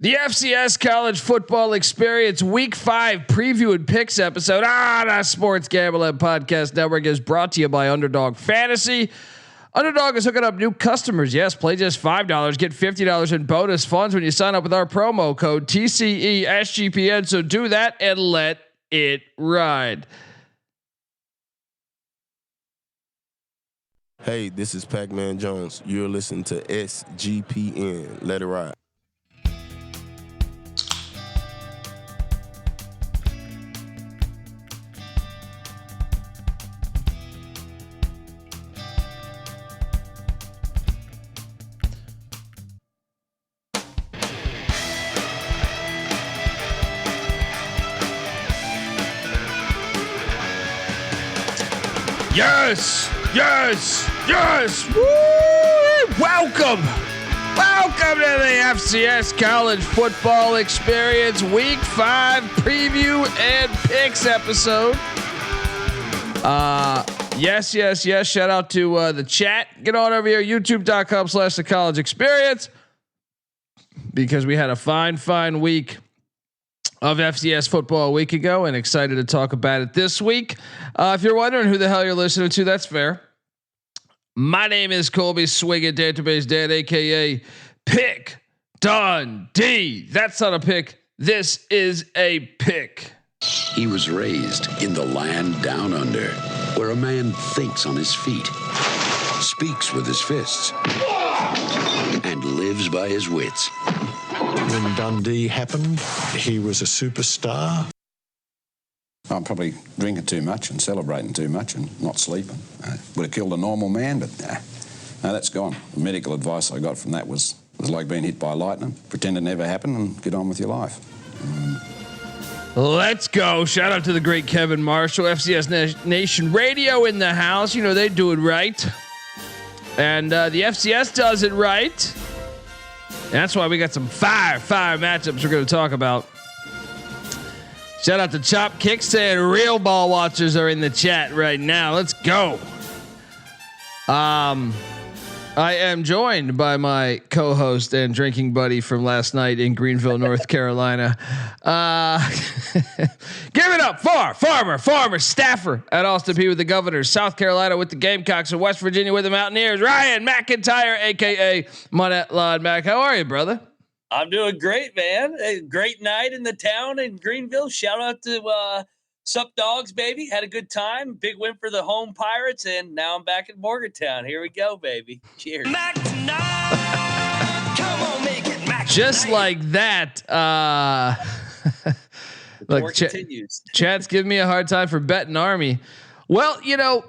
The FCS College Football Experience Week 5 preview and picks episode the Sports Gambling Podcast Network is brought to you by Underdog Fantasy. Underdog is hooking up new customers. Yes, play just $5, get $50 in bonus funds when you sign up with our promo code TCESGPN. So do that and let it ride. Hey, this is Pac-Man Jones. You're listening to SGPN. Let it ride. Yes, yes, yes. Woo! Welcome to the FCS College Football Experience Week 5 preview and picks episode. Yes. Shout out to the chat. Get on over here, youtube.com/the college experience, because we had a fine week of FCS football a week ago and excited to talk about it this week. If you're wondering who the hell you're listening to, that's fair. My name is Colby Swinging Database Dad, aka Pick Dundee. That's not a pick. This is a pick. He was raised in the land down under, where a man thinks on his feet, speaks with his fists, and lives by his wits. When Dundee happened, he was a superstar. I'm probably drinking too much and celebrating too much and not sleeping. Would have killed a normal man, but no, that's gone. The medical advice I got from that was like being hit by lightning. Pretend it never happened and get on with your life. Let's go. Shout out to the great Kevin Marshall, FCS Nation Radio in the house. You know, they do it right. And the FCS does it right. And that's why we got some fire matchups we're going to talk about. Shout out to Chop Kick saying real ball watchers are in the chat right now. Let's go. I am joined by my co-host and drinking buddy from last night in Greenville, North Carolina. Give it up for Farmer Staffer at Austin Peay with the Governors, South Carolina with the Gamecocks, and West Virginia with the Mountaineers. Ryan McIntyre, aka Monette Lod Mac. How are you, brother? I'm doing great, man. A great night in the town in Greenville. Shout out to Sup Dogs, baby. Had a good time. Big win for the home Pirates, and now I'm back in Morgantown. Here we go, baby. Cheers. Mac tonight. Come on, make it Mac just tonight. Like that. Look, continues. Chad's giving me a hard time for betting Army. Well, you know,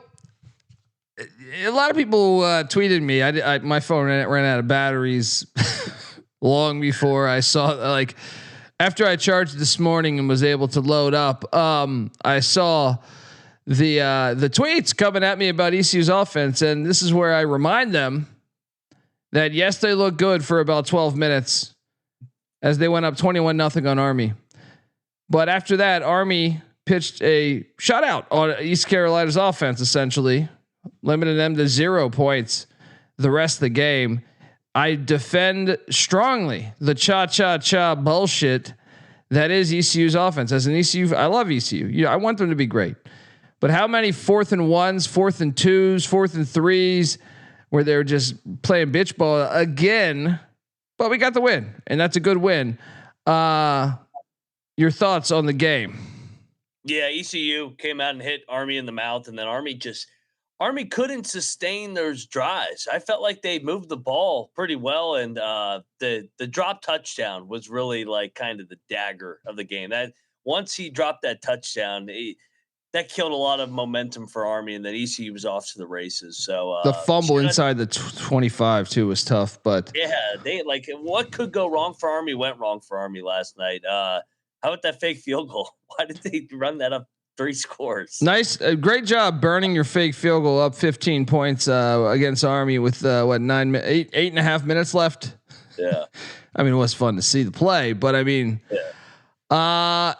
a lot of people tweeted me. My phone ran out of batteries long before I saw, like, after I charged this morning and was able to load up. I saw the tweets coming at me about ECU's offense, and this is where I remind them that yes, they look good for about 12 minutes as they went up 21-0 on Army. But after that, Army pitched a shutout on East Carolina's offense, essentially limited them to 0 points the rest of the game. I defend strongly the cha bullshit that is ECU's offense. As an ECU, I love ECU. I want them to be great. But how many 4th and 1s, 4th and 2s, 4th and 3s where they're just playing bitch ball again? But we got the win, and that's a good win. Your thoughts on the game? Yeah, ECU came out and hit Army in the mouth, and then Army couldn't sustain those drives. I felt like they moved the ball pretty well, and the drop touchdown was really like kind of the dagger of the game. That once he dropped that touchdown, that killed a lot of momentum for Army, and then ECU was off to the races. So the fumble inside the 25 too was tough, but yeah, they like what could go wrong for Army went wrong for Army last night. How about that fake field goal? Why did they run that up 3 scores? Nice. Great job burning your fake field goal up 15 points against Army with 8.5 minutes left. Yeah. I mean, it was fun to see the play, but I mean, I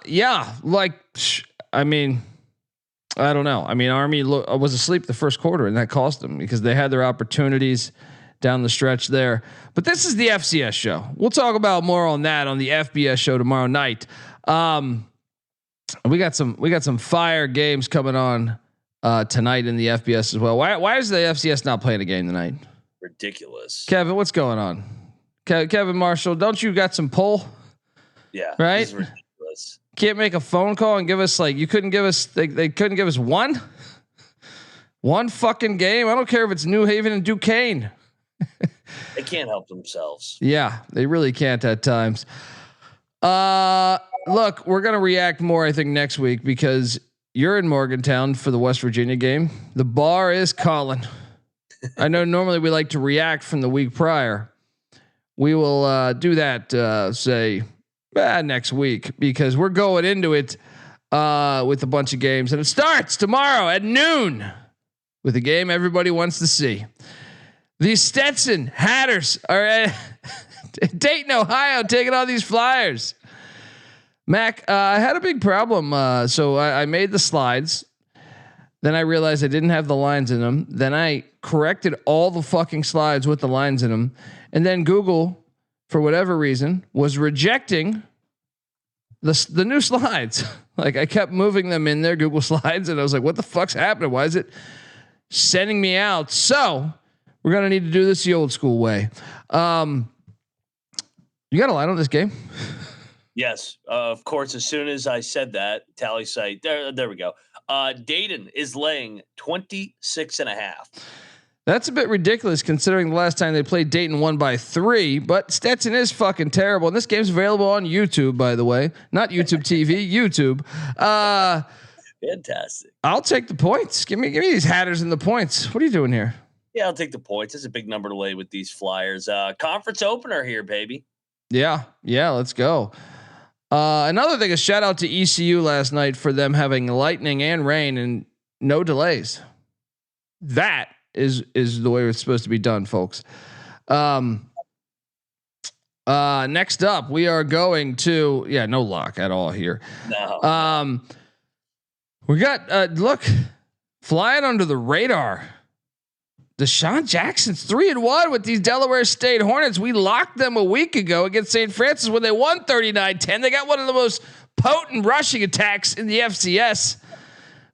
don't know. I mean, Army was asleep the first quarter, and that cost them because they had their opportunities. down the stretch there. But this is the FCS show. We'll talk about more on that on the FBS show tomorrow night. We got some fire games coming on tonight in the FBS as well. Why is the FCS not playing a game tonight? Ridiculous. Kevin, what's going on? Kevin Marshall, don't you got some pull? Yeah. Right. This is ridiculous. Can't make a phone call and give us you couldn't give us they couldn't give us one fucking game. I don't care if it's New Haven and Duquesne. They can't help themselves. Yeah, they really can't at times. Look, we're gonna react more, I think, next week because you're in Morgantown for the West Virginia game. The bar is calling. I know normally we like to react from the week prior. We will do that next week because we're going into it with a bunch of games, and it starts tomorrow at noon with a game everybody wants to see. The Stetson Hatters are at Dayton, Ohio, taking on these Flyers. Mac, I had a big problem. So I made the slides. Then I realized I didn't have the lines in them. Then I corrected all the fucking slides with the lines in them. And then Google, for whatever reason, was rejecting the new slides. Like I kept moving them in there, Google Slides, and I was like, what the fuck's happening? Why is it sending me out? So we're going to need to do this the old school way. You got a line on this game? Yes, of course. As soon as I said that, tally site, there we go. Dayton is laying 26.5. That's a bit ridiculous considering the last time they played Dayton won by 3, but Stetson is fucking terrible. And this game's available on YouTube, by the way, not YouTube TV, YouTube. Fantastic. I'll take the points. Give me these Hatters and the points. What are you doing here? Yeah, I'll take the points. It's a big number to lay with these Flyers. Conference opener here, baby. Yeah, let's go. Another thing, a shout out to ECU last night for them having lightning and rain and no delays. That is the way it's supposed to be done, folks. Next up, we are going to no lock at all here. No. We got look, flying under the radar. DeSean Jackson's 3-1 with these Delaware State Hornets. We locked them a week ago against St. Francis when they won 39-10. They got one of the most potent rushing attacks in the FCS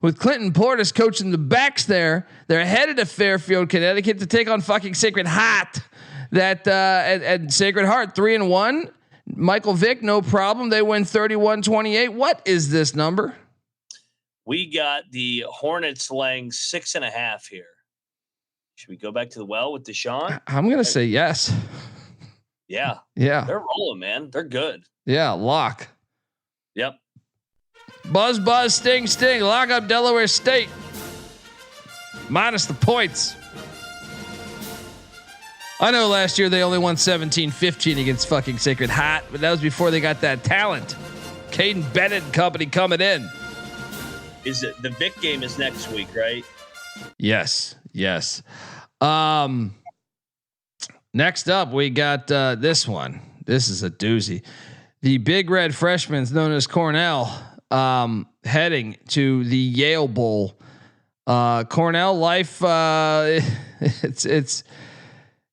with Clinton Portis coaching the backs there. They're headed to Fairfield, Connecticut to take on fucking Sacred Heart. And Sacred Heart 3-1. Michael Vick, no problem. They win 31-28. What is this number? We got the Hornets laying 6.5 here. Should we go back to the well with DeSean? I'm going to say yes. Yeah. They're rolling, man. They're good. Yeah. Lock. Yep. Buzz, sting. Lock up Delaware State. Minus the points. I know last year they only won 17-15 against fucking Sacred Heart, but that was before they got that talent. Caden Bennett and company coming in. Is it the Vic game is next week, right? Yes. Next up, we got this one. This is a doozy. The Big Red Freshmen, known as Cornell, heading to the Yale Bowl. Cornell life. It's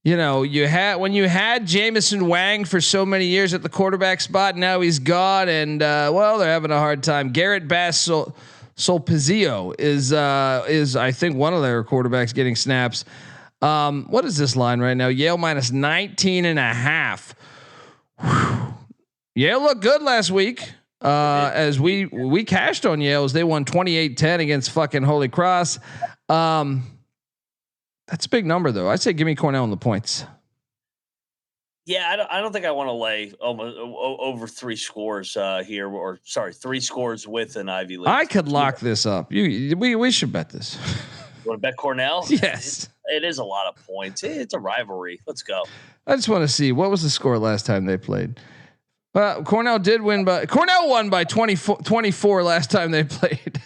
when you had Jamison Wang for so many years at the quarterback spot, now he's gone, and they're having a hard time. Garrett Bass Solpizio is I think one of their quarterbacks getting snaps. What is this line right now? Yale minus 19.5. Yale looked good last week. As we cashed on Yale as they won 28-10 against fucking Holy Cross. That's a big number though. I say give me Cornell on the points. Yeah, I don't think I want to lay over 3 scores here, or sorry, 3 scores with an Ivy League. I could lock this up. We should bet this. You want to bet Cornell? Yes. It is a lot of points. It's a rivalry. Let's go. I just want to see what was the score last time they played. Cornell won by 24 last time they played.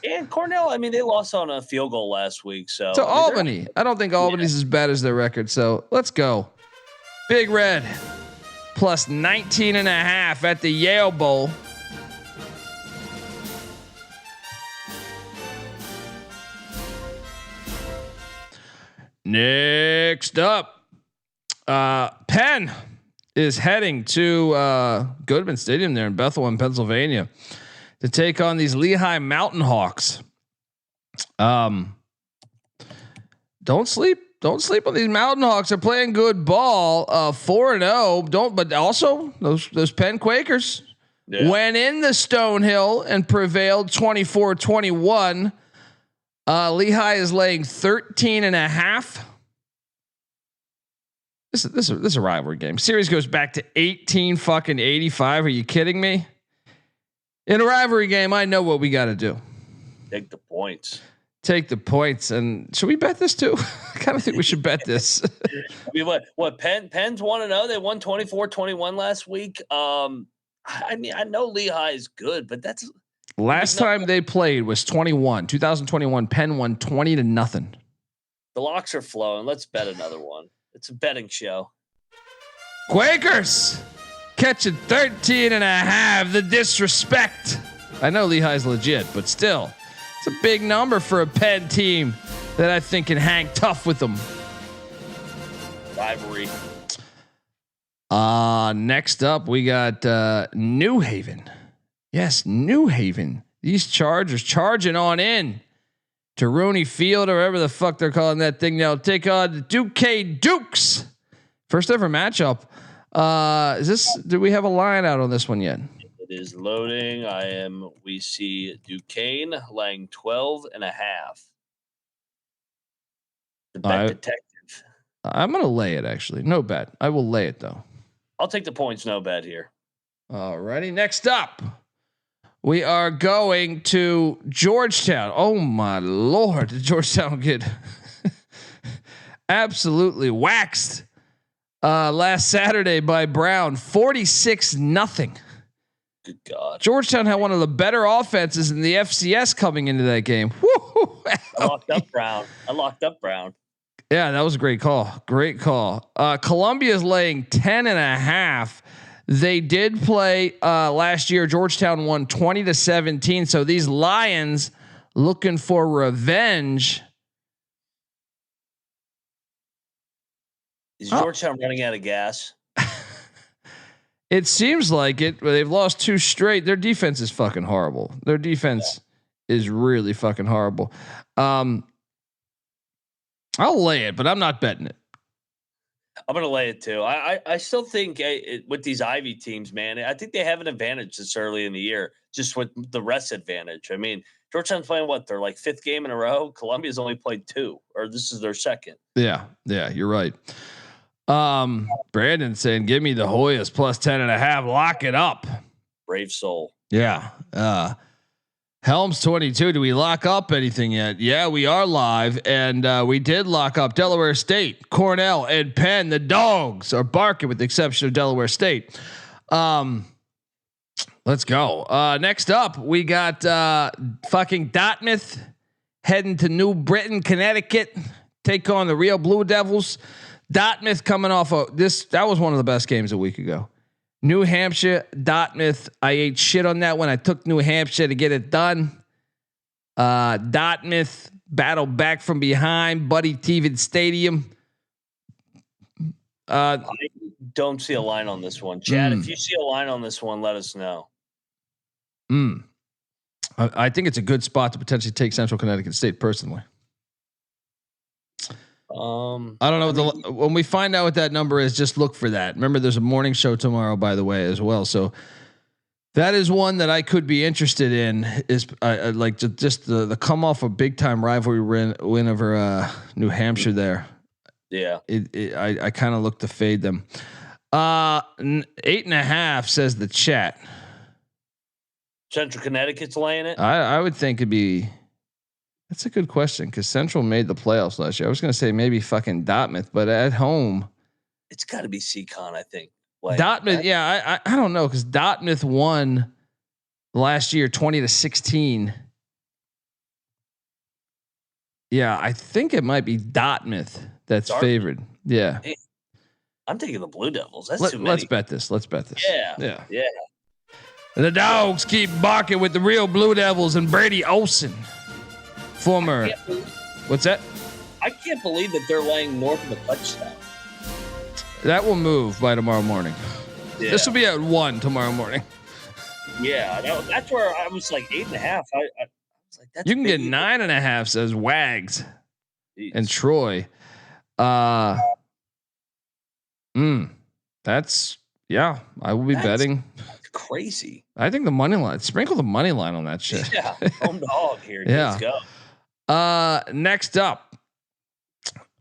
And Cornell, I mean, they lost on a field goal last week. So to Albany. I don't think Albany's as bad as their record. So let's go. Big Red plus 19.5 at the Yale Bowl. Next up, Penn is heading to Goodman Stadium there in Bethlehem, Pennsylvania, to take on these Lehigh Mountain Hawks. Don't sleep on these Mountain Hawks. They're playing good ball. 4-0. But also those Penn Quakers went in the Stonehill and prevailed 24-21. Lehigh is laying 13.5. This is a rivalry game. Series goes back to 1885. Are you kidding me? In a rivalry game, I know what we got to do. Take the points. And should we bet this too? I kind of think we should bet this. I mean, what Penn's 1-0. They won 24-21 last week. I mean, I know Lehigh is good, but that's last time they played was 2021. Penn won 20-0. The locks are flowing. Let's bet another one. It's a betting show. Quakers catching 13.5. The disrespect. I know Lehigh's legit, but still, it's a big number for a Penn team that I think can hang tough with them. Rivalry. Next up, we got New Haven. Yes, New Haven. These Chargers charging on in to Rooney Field or whatever the fuck they're calling that thing now. Take on the Dukes. First ever matchup. Do we have a line out on this one yet? It is loading. We see Duquesne laying 12.5. The bet detective. I'm going to lay it actually. No bet. I will lay it though. I'll take the points. No bet here. Alrighty. Next up, we are going to Georgetown. Oh my Lord. Did Georgetown get absolutely waxed last Saturday by Brown? 46-0. Good God. Georgetown had one of the better offenses in the FCS coming into that game. I locked up Brown. Yeah, that was a great call. Columbia's laying 10.5. They did play last year. Georgetown won 20-17. So these Lions looking for revenge. Is Georgetown running out of gas? It seems like it. They've lost 2 straight. Their defense is fucking horrible. Their defense is really fucking horrible. I'll lay it, but I'm not betting it. I'm going to lay it too. I still think with these Ivy teams, man, I think they have an advantage this early in the year, just with the rest advantage. I mean, Georgetown's playing their like 5th game in a row. Columbia's only played 2, or this is their 2nd. Yeah, you're right. Brandon saying, give me the Hoyas plus 10.5. Lock it up. Brave soul. Yeah. Helms 22. Do we lock up anything yet? Yeah, we are live, and we did lock up Delaware State, Cornell, and Penn. The dogs are barking, with the exception of Delaware State. Let's go. Next up, we got fucking Dartmouth heading to New Britain, Connecticut, take on the Real Blue Devils. Dartmouth coming off of this. That was one of the best games a week ago. New Hampshire, Dartmouth. I ate shit on that one. I took New Hampshire to get it done. Dartmouth battle back from behind, Buddy Tevin Stadium. I don't see a line on this one, Chad. If you see a line on this one, let us know. I think it's a good spot to potentially take Central Connecticut State personally. I don't know when we find out what that number is, just look for that. Remember, there's a morning show tomorrow, by the way, as well. So that is one that I could be interested in. Is like just the come off a big time rivalry win over New Hampshire there. Yeah, I kind of look to fade them. 8.5 says the chat. Central Connecticut's laying it. I would think it'd be. That's a good question because Central made the playoffs last year. I was going to say maybe fucking Dartmouth, but at home, it's got to be CCon, I think. Dartmouth, yeah, I don't know because Dartmouth won last year 20-16. Yeah, I think it might be Dartmouth that's favored. Yeah, man, I'm taking the Blue Devils. That's too many. Let's bet this. Yeah. The dogs keep barking with the Real Blue Devils and Brady Olsen. Former, what's that? I can't believe that they're laying north of a touchdown. That will move by tomorrow morning. Yeah. This will be at 1 tomorrow morning. Yeah, that's where I was like 8.5. I was like, that's You can get big. 9.5, says Wags Jeez. and Troy. That's I will be betting. Crazy. I think the money line. Sprinkle the money line on that shit. Yeah, home dog here. Yeah. Let's go. Next up,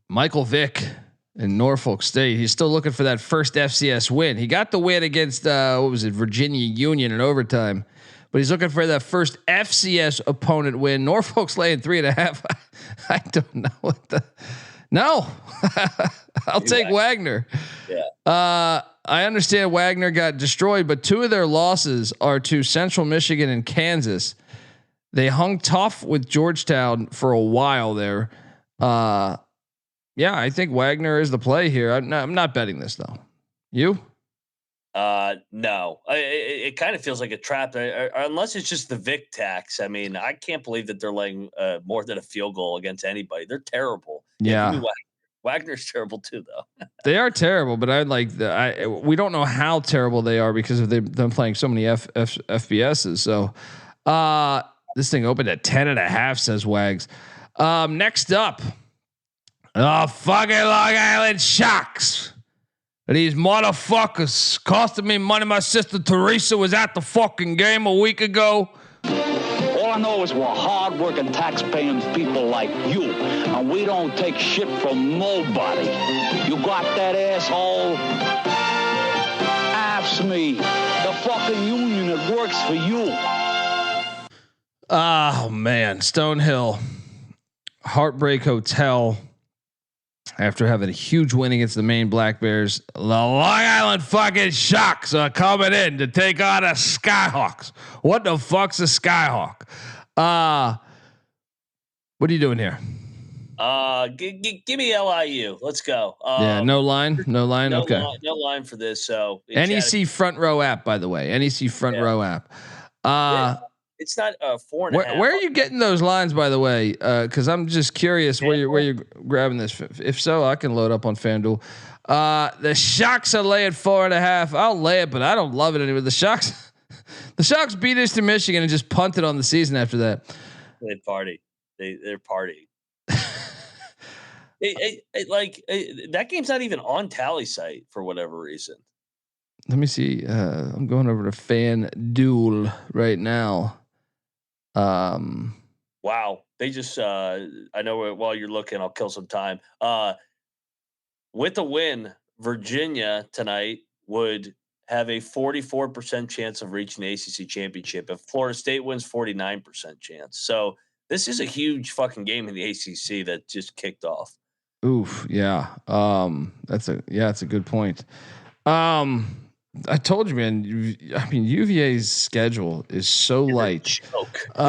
Michael Vick in Norfolk State. He's still looking for that first FCS win. He got the win against Virginia Union in overtime, but he's looking for that first FCS opponent win. Norfolk's laying 3.5. I don't know what the. No, I'll take Wydner. Yeah. I understand Wydner got destroyed, but 2 of their losses are to Central Michigan and Kansas. They hung tough with Georgetown for a while there. I think Wydner is the play here. I'm not betting this though. You? No. It kind of feels like a trap, unless it's just the Vic tax. I mean, I can't believe that they're laying more than a field goal against anybody. They're terrible. Yeah. Wagner's terrible too, though. They are terrible, but we don't know how terrible they are because of them playing so many FBSs. So this thing opened at 10.5, says Wags. Next up, fucking Long Island Sharks. These motherfuckers costing me money. My sister Teresa was at the fucking game a week ago. All I know is we're hard-working, tax-paying people like you, and we don't take shit from nobody. You got that, asshole? Ask me. The fucking union that works for you. Oh man, Stonehill, Heartbreak Hotel. After having a huge win against the Maine Black Bears, the Long Island fucking Sharks are coming in to take on the Skyhawks. What the fuck's a Skyhawk? What are you doing here? Give me LIU. Let's go. No line. Okay. No line for this. So NEC front row app, by the way. NEC front row app. It's not 4.5. Where are you getting those lines, by the way? Because I'm just curious where you're grabbing this. If so, I can load up on FanDuel. The Sharks are laying 4.5. I'll lay it, but I don't love it anyway. The Sharks beat Eastern Michigan and just punted on the season after that. They party. They're partying. That game's not even on Tally site for whatever reason. Let me see. I'm going over to FanDuel right now. Wow. They just, I know while you're looking, I'll kill some time. With a win, Virginia tonight would have a 44% chance of reaching the ACC championship. If Florida State wins, 49% chance. So this is a huge fucking game in the ACC that just kicked off. Oof. Yeah. That's a good point. I told you, man. I mean, UVA's schedule is so light. Where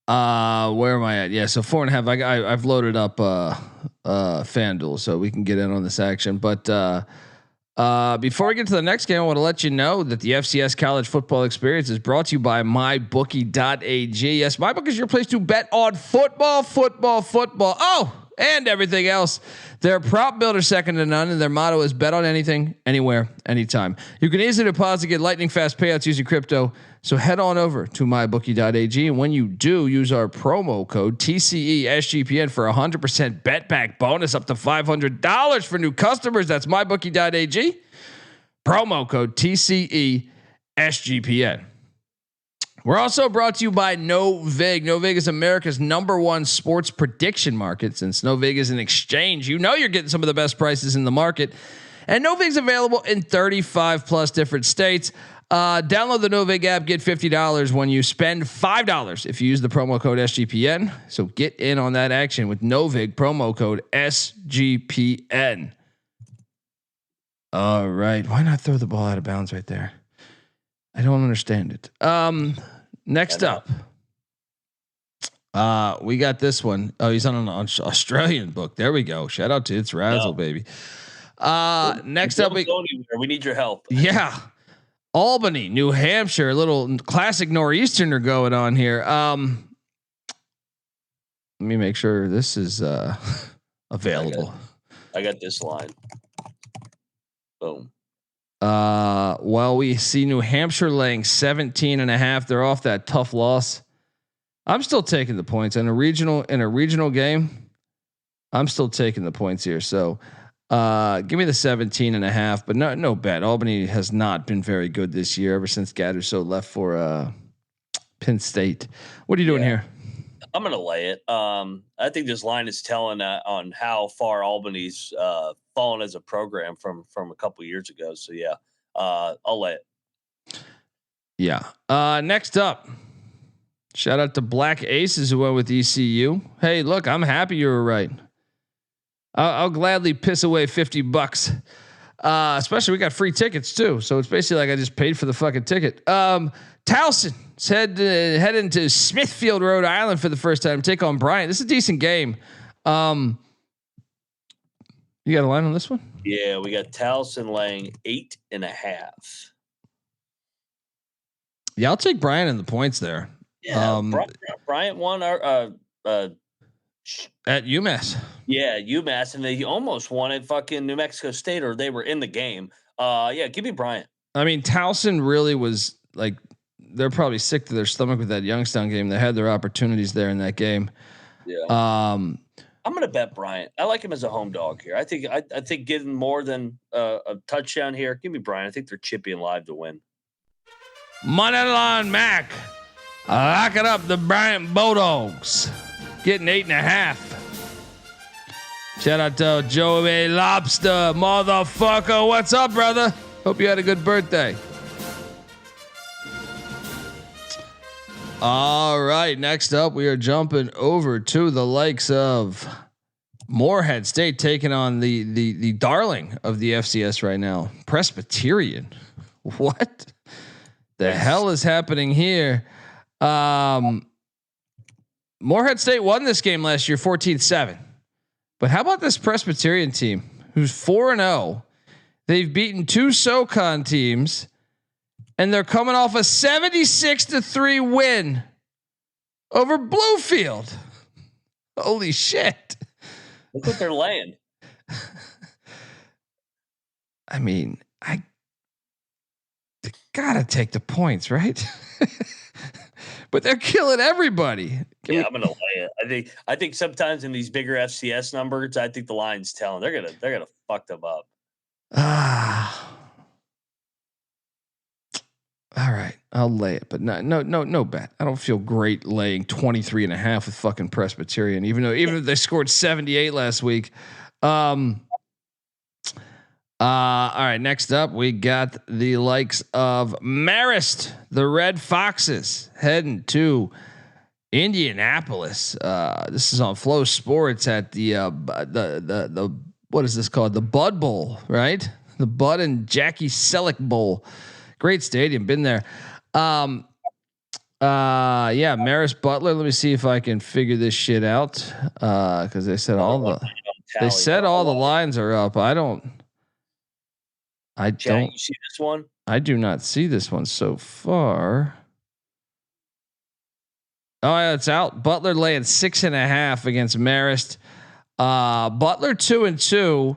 am I at? Yeah, so 4.5. I've loaded up FanDuel, so we can get in on this action. But before we get to the next game, I want to let you know that the FCS College Football Experience is brought to you by MyBookie.ag. Yes, MyBookie is your place to bet on football. Oh, and everything else. They're a prop builder second to none, and their motto is bet on anything, anywhere, anytime. You can easily deposit, get lightning fast payouts using crypto. So head on over to mybookie.ag, and when you do, use our promo code TCESGPN for 100% bet back bonus up to $500 for new customers. That's mybookie.ag. Promo code TCESGPN. We're also brought to you by NoVig. NoVig is America's #1 sports prediction market. Since NoVig is an exchange, you know you're getting some of the best prices in the market. And NoVig's available in 35 plus different states. Download the NoVig app, get $50 when you spend $5 if you use the promo code SGPN. So get in on that action with NoVig, promo code SGPN. All right. Why not throw the ball out of bounds right there? I don't understand it. Next up, we got this one. Oh, he's on an Australian book. There we go. Shout out to It's Razzle, baby. Next up, we need your help. Yeah. Albany, New Hampshire, a little classic Northeasterner going on here. Let me make sure this is available. I got this line. Boom. Well, we see New Hampshire laying 17.5. They're off that tough loss. I'm still taking the points in a regional game. I'm still taking the points here. So, give me the 17.5, but no bet. Albany has not been very good this year ever since Gatterso left for Penn State. What are you doing here? I'm going to lay it. I think this line is telling on how far Albany's fallen as a program from a couple years ago. So yeah, I'll lay it. Yeah. Next up, shout out to Black Aces who went with ECU. Hey, look, I'm happy you were right. I'll gladly piss away $50. Especially we got free tickets too. So it's basically like I just paid for the fucking ticket. Towson head into Smithfield, Rhode Island for the first time. Take on Bryant. This is a decent game. You got a line on this one? Yeah, we got Towson laying 8.5. Yeah, I'll take Bryant in the points there. Yeah, Bryant won our at UMass. Yeah, UMass, and they almost won at fucking New Mexico State, or they were in the game. Yeah, give me Bryant. I mean, Towson really was like, they're probably sick to their stomach with that Youngstown game. They had their opportunities there in that game. Yeah. I'm gonna bet Bryant. I like him as a home dog here. I think getting more than a touchdown here. Give me Bryant. I think they're chippy and live to win. Moneyline Mac, lock it up. The Bryant Bulldogs getting 8.5. Shout out to Joey Lobster, motherfucker. What's up, brother? Hope you had a good birthday. All right, next up, we are jumping over to the likes of Morehead State taking on the darling of the FCS right now, Presbyterian. What the hell is happening here? Morehead State won this game last year, 14-7. But how about this Presbyterian team who's 4-0? They've beaten 2 SoCon teams. And they're coming off a 76-3 win over Bluefield. Holy shit. Look what they're laying. I mean, I gotta take the points, right? But they're killing everybody. I'm gonna lay it. I think sometimes in these bigger FCS numbers, I think the line's telling they're gonna fuck them up. All right, I'll lay it, but no bet. I don't feel great laying 23.5 with fucking Presbyterian, even if they scored 78 last week. All right, next up we got the likes of Marist, the Red Foxes, heading to Indianapolis. This is on Flow Sports at the what is this called? The Bud Bowl, right? The Bud and Jackie Selleck Bowl. Great stadium, been there. Yeah, Marist Butler. Let me see if I can figure this shit out. Because they said all the lines are up. I don't. You see this one? I do not see this one so far. Oh yeah, it's out. Butler laying 6.5 against Marist. Butler 2-2.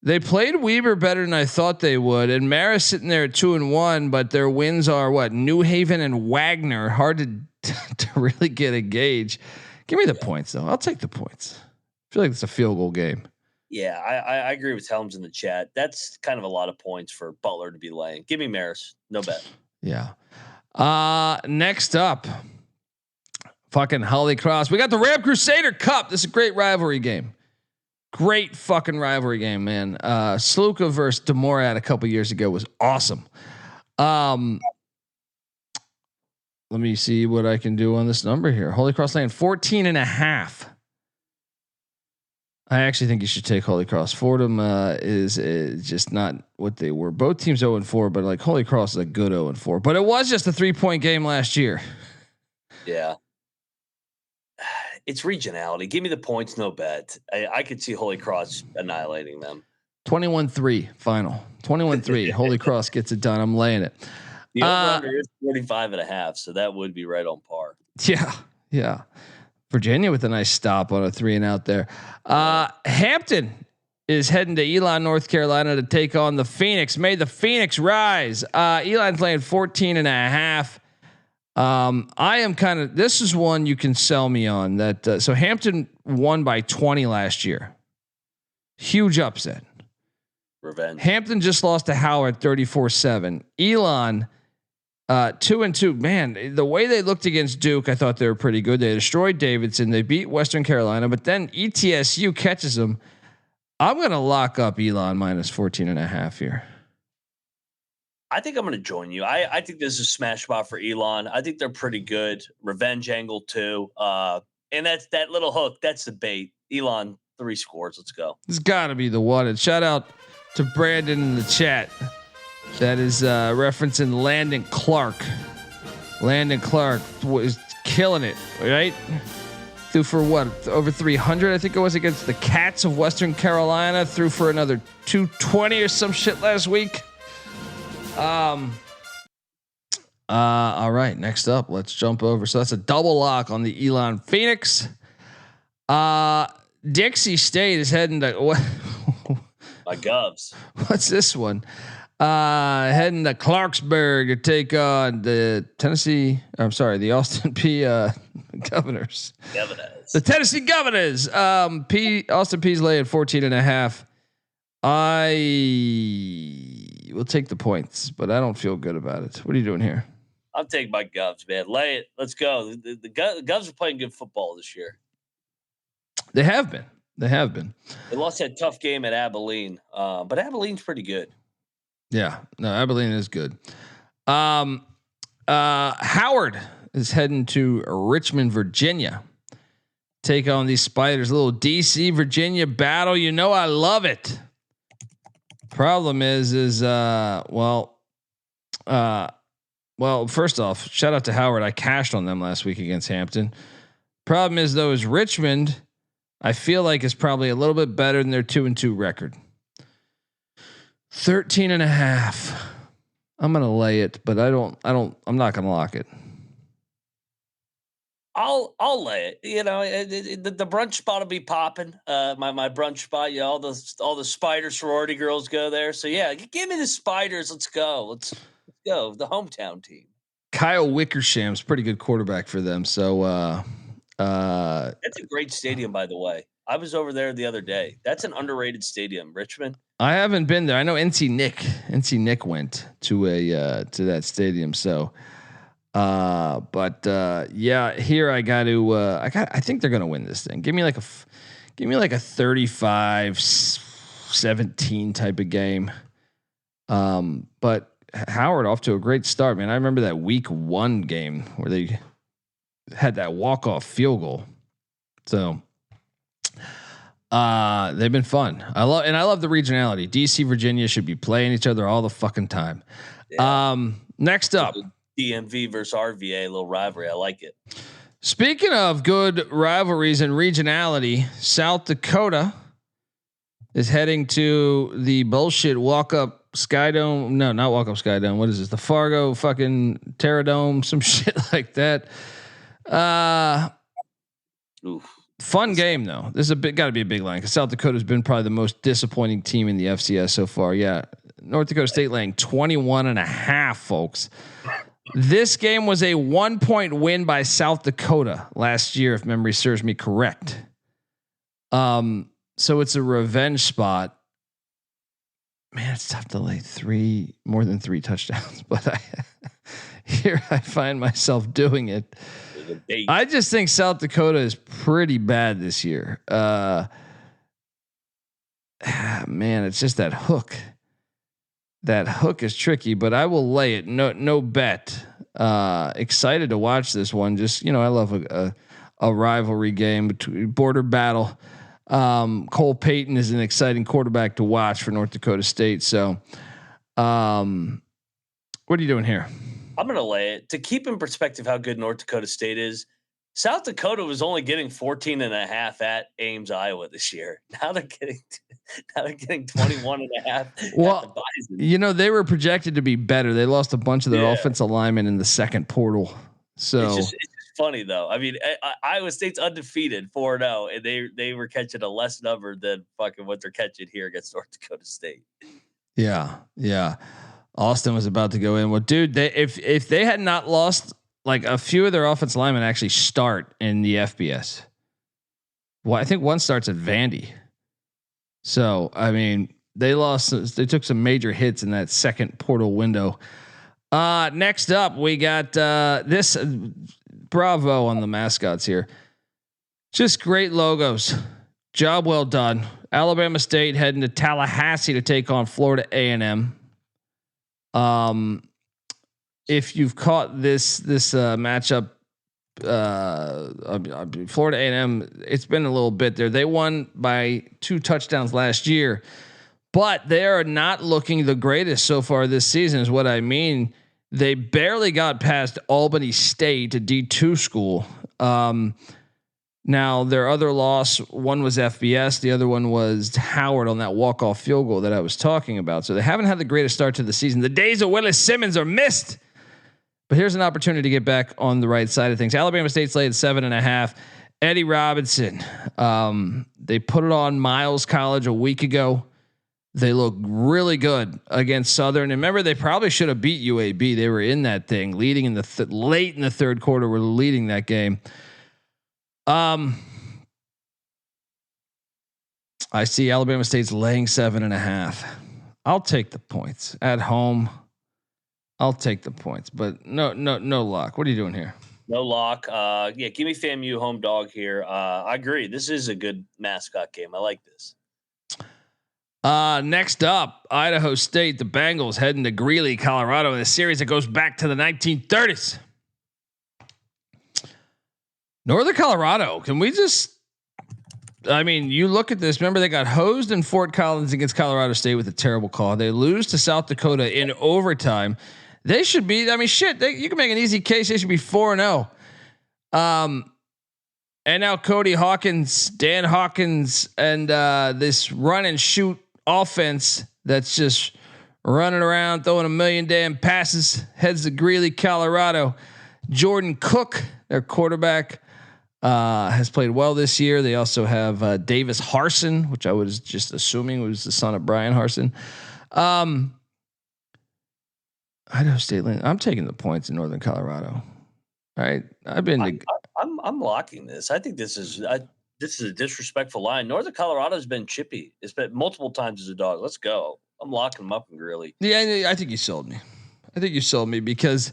They played Weber better than I thought they would, and Marist sitting there at 2-1, but their wins are what? New Haven and Wagner. Hard to really get a gauge. Give me the points though. I'll take the points. I feel like it's a field goal game. Yeah, I agree with Helms in the chat. That's kind of a lot of points for Butler to be laying. Give me Marist. No bet. Yeah. Next up, fucking Holy Cross. We got the Ram Crusader Cup. This is a great rivalry game. Great fucking rivalry game, man. Sluka versus Demorad a couple years ago was awesome. Let me see what I can do on this number here. Holy Cross laying 14.5. I actually think you should take Holy Cross. Fordham is just not what they were. Both teams 0-4, but like Holy Cross is a good 0-4. But it was just a 3-point game last year. Yeah. It's regionality. Give me the points, no bet. I could see Holy Cross annihilating them. 21-3 final. 21-3. Holy Cross gets it done. I'm laying it. The over-under is 45.5, so that would be right on par. Yeah. Virginia with a nice stop on a 3-and-out there. Hampton is heading to Elon, North Carolina to take on the Phoenix. May the Phoenix rise. Elon's laying 14.5. I am kind of, this is one you can sell me on that. So Hampton won by 20 last year. Huge upset. Revenge. Hampton just lost to Howard 34-7. Elon, 2-2. Man, the way they looked against Duke, I thought they were pretty good. They destroyed Davidson. They beat Western Carolina, but then ETSU catches them. I'm going to lock up Elon minus 14.5 here. I think I'm going to join you. I think this is a smash spot for Elon. I think they're pretty good. Revenge angle too. And that's that little hook. That's the bait. Elon 3 scores. Let's go. It's got to be the one. And shout out to Brandon in the chat. That is referencing Landon Clark. Landon Clark was killing it, right? Threw for what, over 300, I think it was, against the Cats of Western Carolina. Threw for another 220 or some shit last week. All right, next up, let's jump over. So that's a double lock on the Elon Phoenix. Dixie State is heading to what? My Govs. What's this one? Heading to Clarksburg to take on the the Austin P Governors. The Tennessee Governors. Austin P's laying 14.5. I will take the points, but I don't feel good about it. What are you doing here? I'm taking my Govs, man. Lay it. Let's go. The Govs are playing good football this year. They have been. They lost that tough game at Abilene, but Abilene's pretty good. Yeah, no, Abilene is good. Howard is heading to Richmond, Virginia. Take on these Spiders. A little DC Virginia battle. You know I love it. Problem is first off, shout out to Howard. I cashed on them last week against Hampton. Problem is though, is Richmond, I feel like is probably a little bit better than their 2-2 record. 13.5. I'm going to lay it, but I'm not going to lock it. I'll lay it. You know, the brunch spot will be popping. My brunch spot, yeah, all the Spider sorority girls go there. So yeah, give me the Spiders. Let's go. Let's go. The hometown team. Kyle Wickersham's pretty good quarterback for them. So that's a great stadium, by the way. I was over there the other day. That's an underrated stadium, Richmond. I haven't been there. I know NC Nick went to to that stadium. So, yeah, here I got to. I think they're gonna win this thing. Give me like a 35-17 type of game. But Howard off to a great start, man. I remember that week 1 game where they had that walk-off field goal. So. They've been fun. I love the regionality. DC, Virginia should be playing each other all the fucking time. Yeah. Next up, DMV versus RVA, a little rivalry. I like it. Speaking of good rivalries and regionality, South Dakota is heading to the bullshit walk-up Skydome. No, not walk-up Skydome. What is this? The Fargo fucking Terradome, some shit like that. Oof. Fun game though. This is got to be a big line because South Dakota's been probably the most disappointing team in the FCS so far. Yeah, North Dakota State laying 21.5, folks. This game was a 1-point win by South Dakota last year, if memory serves me correct. So it's a revenge spot. Man, it's tough to lay more than 3 touchdowns, but I find myself doing it. I just think South Dakota is pretty bad this year. Man, it's just that hook. That hook is tricky, but I will lay it. No bet. Excited to watch this one. Just, I love a rivalry game between border battle. Cole Payton is an exciting quarterback to watch for North Dakota State. So, what are you doing here? I'm going to lay it to keep in perspective how good North Dakota State is. South Dakota was only getting 14.5 at Ames, Iowa this year. Now they're getting 21.5. Well, they were projected to be better. They lost a bunch of their offensive linemen in the second portal. So it's just funny though. I mean, Iowa State's undefeated 4-0, and they were catching a less number than fucking what they're catching here against North Dakota State. Yeah. Austin was about to go in. Well, dude, if they had not lost, like a few of their offensive linemen actually start in the FBS. Well, I think one starts at Vandy. So, I mean, they took some major hits in that second portal window. Next up, we got this. Bravo on the mascots here. Just great logos. Job well done. Alabama State heading to Tallahassee to take on Florida A&M. If you've caught this matchup, Florida A&M, it's been a little bit there. They won by 2 touchdowns last year, but they are not looking the greatest so far this season is what I mean. They barely got past Albany State, a D2 school. Now their other loss, one was FBS, the other one was Howard on that walk-off field goal that I was talking about. So they haven't had the greatest start to the season. The days of Willis Simmons are missed. But here's an opportunity to get back on the right side of things. Alabama State's laid 7.5. Eddie Robinson. They put it on Miles College a week ago. They look really good against Southern. And remember, they probably should have beat UAB. They were in that thing, leading in the late in the third quarter. Were leading that game. I see Alabama State's laying 7.5. I'll take the points at home. I'll take the points, but no lock. What are you doing here? No lock. Yeah, give me FAMU home dog here. I agree. This is a good mascot game. I like this. Next up, Idaho State. The Bengals heading to Greeley, Colorado in a series that goes back to the 1930s. Northern Colorado. Can we just? I mean, you look at this. Remember, they got hosed in Fort Collins against Colorado State with a terrible call. They lose to South Dakota in overtime. They should be. I mean, shit. You can make an easy case. They should be 4-0. And now Cody Hawkins, Dan Hawkins, and this run and shoot offense that's just running around, throwing a million damn passes, heads to Greeley, Colorado. Jordan Cook, their quarterback, has played well this year. They also have Davis Harsin, which I was just assuming was the son of Brian Harsin. Idaho State. I'm taking the points in Northern Colorado. All right, I'm locking this. I think this is a disrespectful line. Northern Colorado's been chippy. It's been multiple times as a dog. Let's go. I'm locking them up in Greeley. Yeah, I think you sold me. Because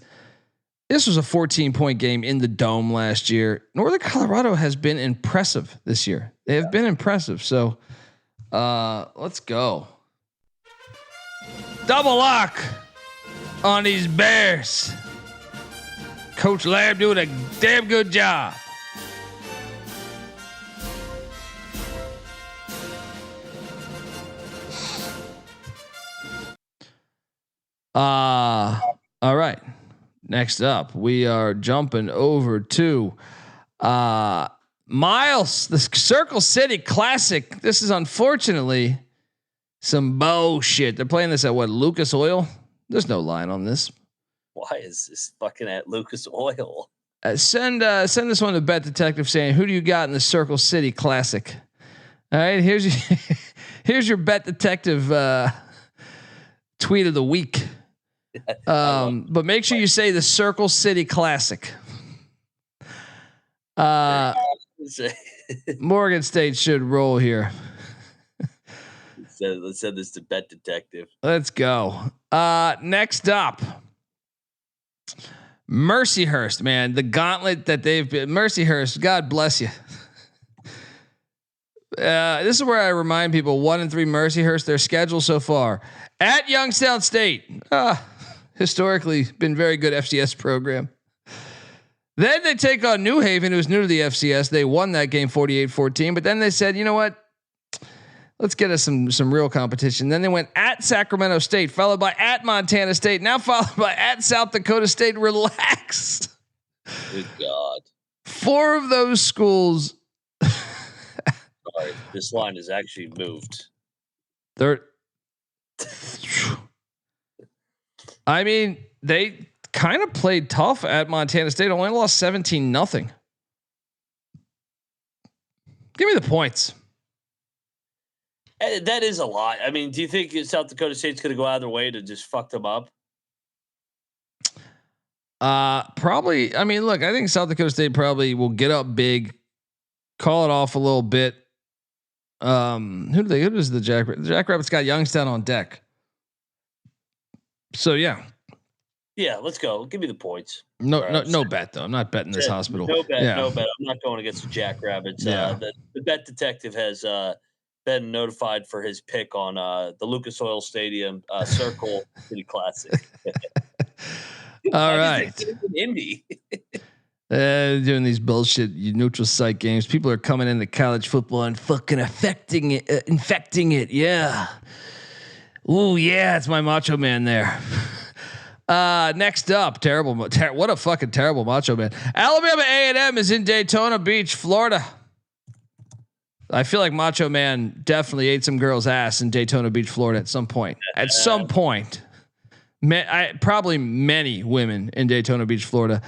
this was a 14-point game in the Dome last year. Northern Colorado has been impressive this year. They have been impressive. So let's go. Double lock on these Bears. Coach Lab doing a damn good job. All right. Next up, we are jumping over to Miles, the Circle City Classic. This is unfortunately some bullshit. They're playing this at what, Lucas Oil? There's no line on this. Why is this fucking at Lucas Oil? Send this one to Bet Detective saying, who do you got in the Circle City Classic? All right, here's your Bet Detective tweet of the week. But make sure you say the Circle City Classic. Morgan State should roll here. Let's send this to Bet Detective. Let's go. Next up, Mercyhurst, man, the gauntlet that they've been. Mercyhurst, God bless you. This is where I remind people: 1-3 Mercyhurst. Their schedule so far at Youngstown State, historically been very good FCS program. Then they take on New Haven, who's new to the FCS. They won that game 48-14, but then they said, you know what? Let's get us some real competition. Then they went at Sacramento State, followed by at Montana State, now followed by at South Dakota State. Relax. Good God. 4 of those schools. Sorry, this line is actually moved. I mean, they kind of played tough at Montana State. Only lost 17-0. Give me the points. That is a lot. I mean, do you think South Dakota State's going to go out of their way to just fuck them up? Probably. I mean, look, I think South Dakota State probably will get up big, call it off a little bit. Who does the Jackrabbits got Youngstown on deck? So yeah. Yeah, let's go. Give me the points. No bet though. I'm not betting this hospital. No bet. I'm not going against the Jackrabbits. The bet detective has been notified for his pick on the Lucas Oil Stadium Circle City Classic. All right. Indy. Doing these bullshit neutral site games. People are coming into college football and fucking infecting it. Yeah. Ooh, yeah. It's my Macho Man there. Next up, what a fucking terrible Macho Man. Alabama A&M is in Daytona Beach, Florida. I feel like Macho Man definitely ate some girl's ass in Daytona Beach, Florida at some point. Probably many women in Daytona Beach, Florida.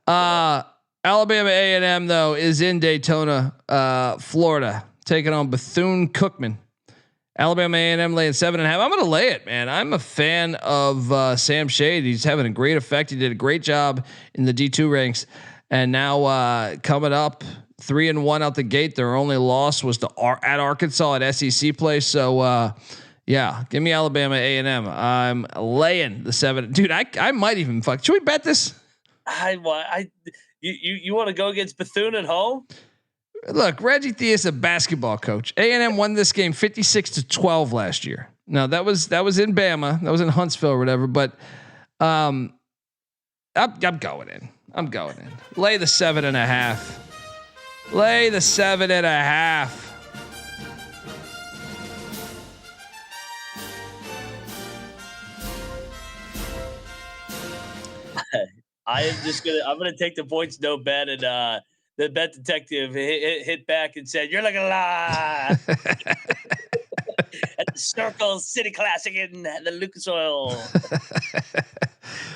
Alabama A&M though is in Daytona, Florida, taking on Bethune-Cookman. Alabama A&M laying 7.5. I'm going to lay it, man. I'm a fan of Sam Shade. He's having a great effect. He did a great job in the D2 ranks, and now coming up 3-1 out the gate. Their only loss was at Arkansas at SEC play. So yeah, give me Alabama A&M. I'm laying the 7. Dude, I might even fuck. Should we bet this? You want to go against Bethune at home? Look, Reggie Theus, a basketball coach. A&M won this game 56-12 last year. Now that was in Bama. That was in Huntsville or whatever. But I'm going in. Lay the 7.5. Lay the 7.5. I'm gonna take the points, no bet, and the bet detective hit back and said, "You're looking a lie." At the Circle City Classic in the Lucas Oil.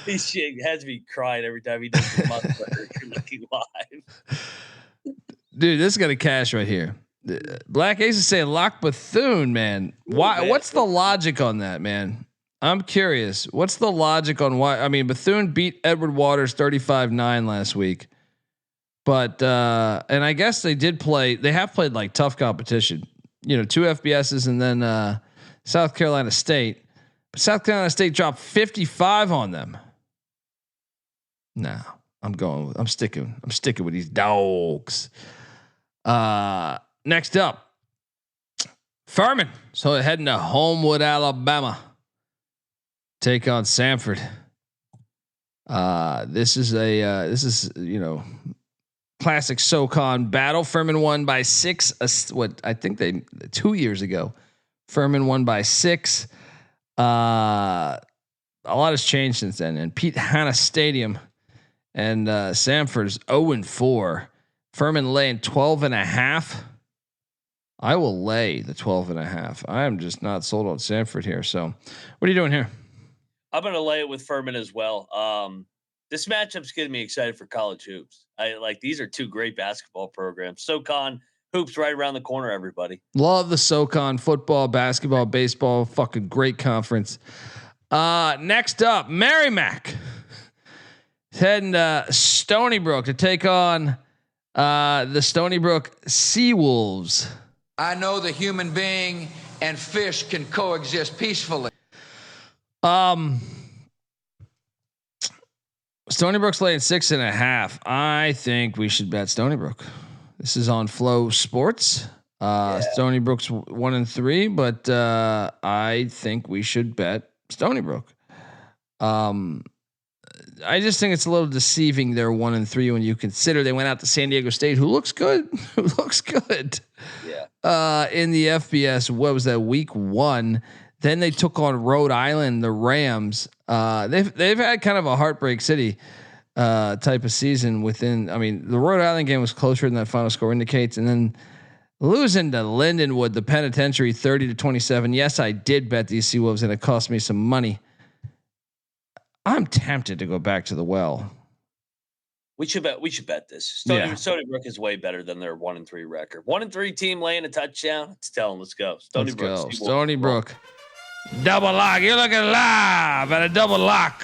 This shit has me crying every time he does the motherfucker. You're looking live. Dude, this is gonna cash right here. Black Ace is saying lock Bethune, man. Why? What's the logic on that, man? I'm curious. What's the logic on why? I mean, Bethune beat Edward Waters 35-9 last week, but and I guess they have played like tough competition. 2 FBSs and then South Carolina State. But South Carolina State dropped 55 on them. No, I'm sticking with these dogs. Next up, Furman. So heading to Homewood, Alabama. Take on Samford. This is classic SoCon battle. Furman won by 6. 2 years ago, Furman won by 6. A lot has changed since then. And Pete Hanna Stadium and Samford's 0-4. Furman laying 12.5. I will lay the 12.5. I am just not sold on Samford here. So what are you doing here? I'm going to lay it with Furman as well. This matchup's getting me excited for college hoops. These are 2 great basketball programs. SoCon hoops right around the corner, everybody. Love the SoCon football, basketball, baseball, fucking great conference. Next up, Merrimack heading to Stony Brook to take on the Stony Brook Seawolves. I know the human being and fish can coexist peacefully. Stony Brook's laying 6.5. I think we should bet Stony Brook. This is on Flow Sports. Stony Brook's 1-3, but I think we should bet Stony Brook. I just think it's a little deceiving. They're 1-3 when you consider they went out to San Diego State, who looks good. Yeah. In the FBS, what was that, week 1? Then they took on Rhode Island, the Rams. They've had kind of a heartbreak city type of season within. I mean, the Rhode Island game was closer than that final score indicates, and then losing to Lindenwood, the penitentiary, 30-27. Yes, I did bet these Seawolves, and it cost me some money. I'm tempted to go back to the well. We should bet this. Stony Brook is way better than their 1-3 record. 1-3 team laying a touchdown. Let's tell them. Let's go. Stony Brook. Stony Brook. Double lock. You're looking live at a double lock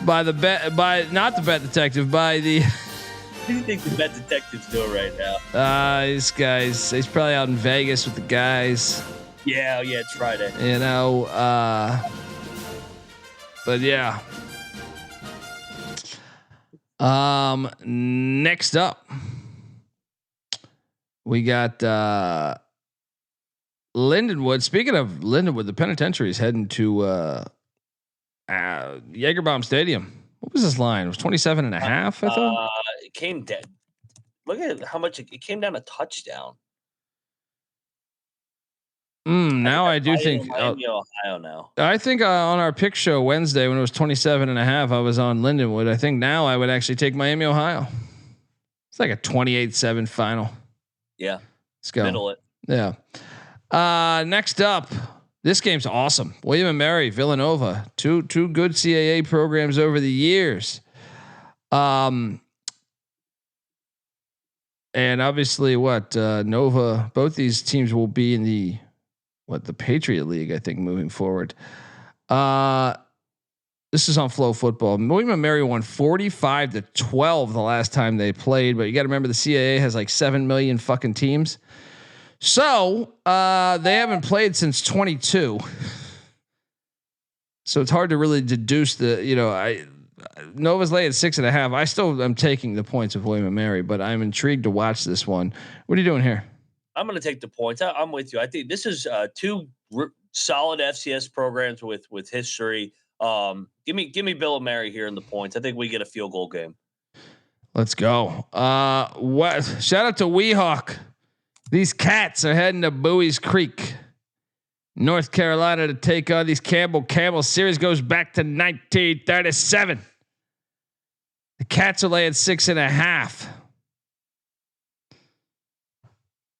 by not the bet detective, by the. What do you think the bet detective's doing right now? These guys. He's probably out in Vegas with the guys. Yeah, it's Friday. You know, but yeah. Next up, we got Lindenwood. Speaking of Lindenwood, the penitentiary is heading to Jagerbaum Stadium. What was this line? It was 27.5, I thought. It came down. Look at how much it came down a touchdown. Now I do think Miami, Ohio now. I think on our pick show Wednesday when it was 27.5, I was on Lindenwood. I think now I would actually take Miami, Ohio. It's like a 28-7 final. Yeah. Let's go. Middle it. Yeah. Next up, this game's awesome. William and Mary, Villanova, two good CAA programs over the years. And obviously Nova, both these teams will be in the Patriot League, I think, moving forward. This is on Flow Football. William and Mary won 45-12 the last time they played, but you got to remember the CAA has like 7 million fucking teams. So they haven't played since 22. So it's hard to really deduce Nova's lay at 6.5. I still am taking the points of William and Mary, but I'm intrigued to watch this one. What are you doing here? I'm going to take the points. I'm with you. I think this is two solid FCS programs with history. Give me Bill and Mary here in the points. I think we get a field goal game. Let's go. Shout out to Weehawk. These cats are heading to Bowie's Creek, North Carolina, to take on these Campbell. Series goes back to 1937. The Cats are laying 6.5.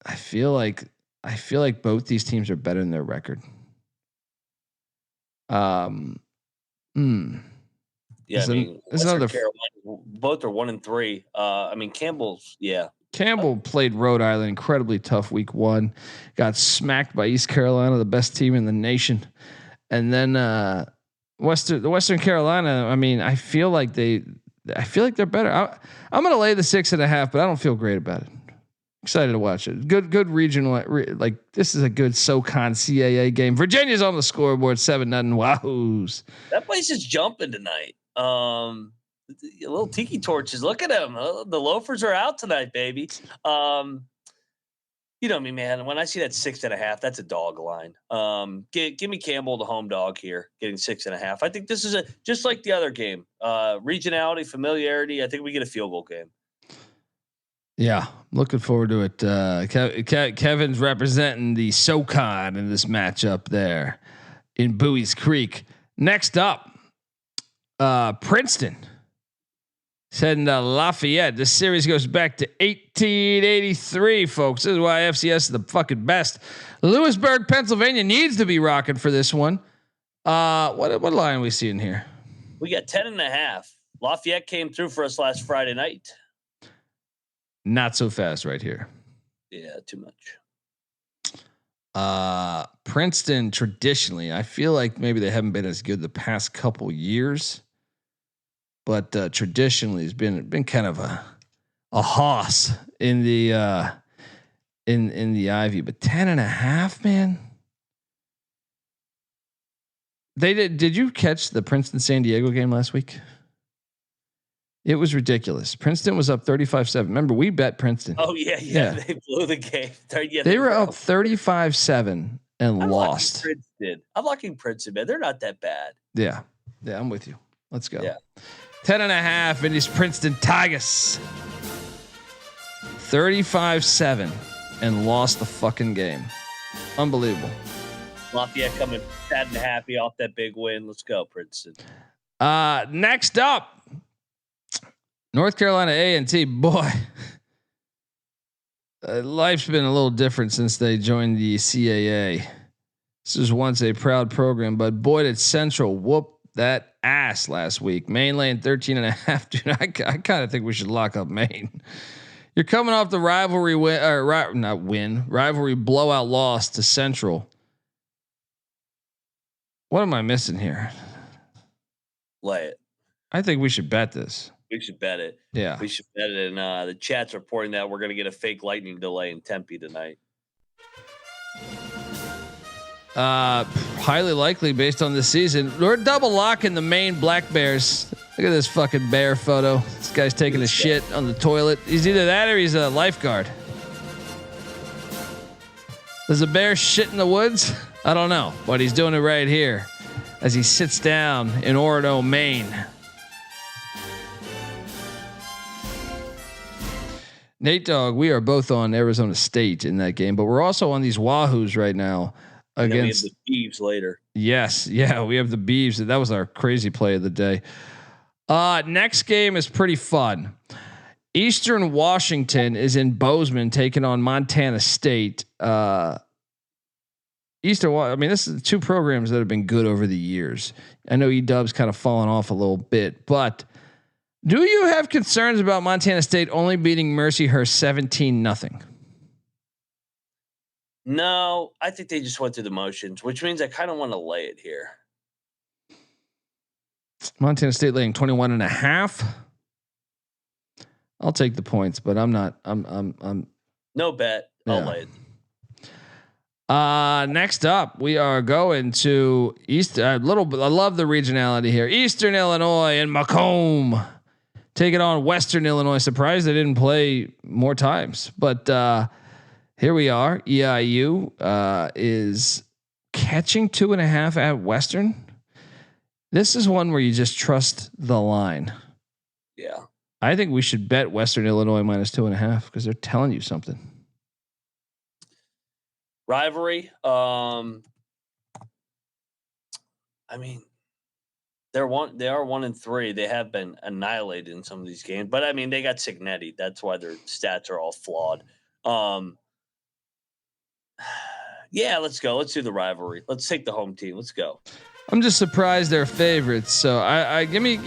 I feel like both these teams are better than their record. Yeah, Western Carolina, both are 1-3. Campbell played Rhode Island, incredibly tough week 1, got smacked by East Carolina, the best team in the nation, and then Western Carolina. I mean, I feel like they're better. I'm going to lay the 6.5, but I don't feel great about it. Excited to watch it. Good regional. Like this is a good SoCon CAA game. Virginia's on the scoreboard, 7-0. Wahoos. That place is jumping tonight. Little tiki torches. Look at them. The loafers are out tonight, baby. You know me, man. When I see that 6.5, that's a dog line. Give me Campbell, the home dog here, getting 6.5. I think this is just like the other game. Regionality, familiarity. I think we get a field goal game. Yeah, looking forward to it. Kevin's representing the SoCon in this matchup there in Bowie's Creek. Next up, Princeton heading to Lafayette. This series goes back to 1883, folks. This is why FCS is the fucking best. Lewisburg, Pennsylvania needs to be rocking for this one. What line are we seeing here? We got 10.5. Lafayette came through for us last Friday night. Not so fast right here. Yeah, too much. Princeton traditionally, I feel like maybe they haven't been as good the past couple years, but traditionally has been kind of a hoss in the in the Ivy. But 10.5, man. They did. Did you catch the Princeton San Diego game last week? It was ridiculous. Princeton was up 35-7. Remember, we bet Princeton. Oh yeah. They blew the game. They were up 35-7 and lost. I'm locking Princeton, man. They're not that bad. Yeah, I'm with you. Let's go. Yeah. 10.5 in these Princeton Tigers. 35-7 and lost the fucking game. Unbelievable. Lafayette coming sad and happy off that big win. Let's go, Princeton. Next up, North Carolina A&T. Boy, life's been a little different since they joined the CAA. This was once a proud program, but boy, did Central whoop that ass last week. Maine laying 13.5. Dude, I kind of think we should lock up Maine. You're coming off the rivalry rivalry blowout loss to Central. What am I missing here? Lay it. I think we should bet this. We should bet it. Yeah. We should bet it. And the chat's reporting that we're going to get a fake lightning delay in Tempe tonight. Highly likely based on this season. We're double locking the Maine Black Bears. Look at this fucking bear photo. This guy's taking a shit on the toilet. He's either that or he's a lifeguard. Does a bear shit in the woods? I don't know, but he's doing it right here as he sits down in Orono, Maine. Nate Dogg, we are both on Arizona State in that game, but we're also on these Wahoos right now against the Beavs later. Yes, yeah, we have the Beavs. That was our crazy play of the day. Next game is pretty fun. Eastern Washington is in Bozeman taking on Montana State. I mean, this is two programs that have been good over the years. I know EW's kind of fallen off a little bit, but do you have concerns about Montana State only beating Mercyhurst 17-0? No, I think they just went through the motions, which means I kind of want to lay it here. Montana State laying 21.5. I'll take the points, but I'm not. I'm. No bet. I'll lay it. Next up, we are going to East. I love the regionality here. Eastern Illinois and Macomb taking on Western Illinois. Surprised they didn't play more times, but here we are. EIU is catching 2.5 at Western. This is one where you just trust the line. Yeah, I think we should bet Western Illinois minus 2.5 because they're telling you something. Rivalry. I mean, they are 1-3. They have been annihilated in some of these games, but I mean, they got Signetti. That's why their stats are all flawed. Yeah, let's go. Let's do the rivalry. Let's take the home team. Let's go. I'm just surprised they're favorites. So I give me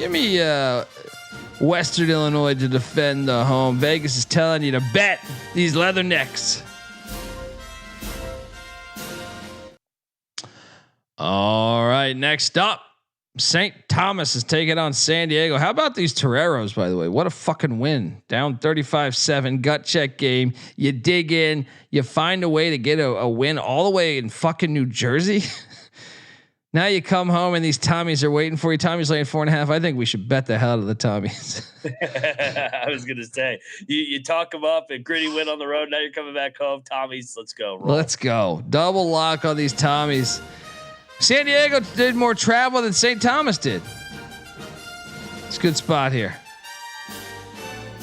Western Illinois to defend the home. Vegas is telling you to bet these Leathernecks. All right, next up, St. Thomas is taking on San Diego. How about these Toreros, by the way? What a fucking win. Down 35-7, gut check game. You dig in, you find a way to get a win all the way in fucking New Jersey. Now you come home and these Tommies are waiting for you. Tommy's laying 4.5. I think we should bet the hell out of the Tommies. I was going to say, you talk them up and gritty win on the road. Now you're coming back home. Tommies, let's go. Roll. Let's go. Double lock on these Tommies. San Diego did more travel than St. Thomas did. It's a good spot here.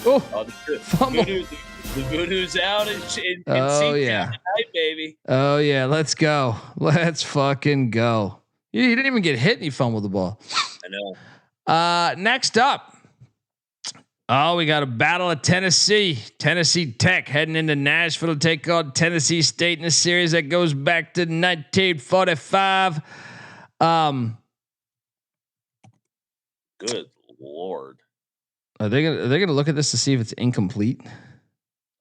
Oh, the voodoo's out in yeah, tonight, baby. Oh yeah, let's go. Let's fucking go. He didn't even get hit and he fumbled the ball. I know. Next up. Oh, we got a battle of Tennessee. Tennessee Tech heading into Nashville to take on Tennessee State in a series that goes back to 1945. Good Lord. Are they gonna look at this to see if it's incomplete?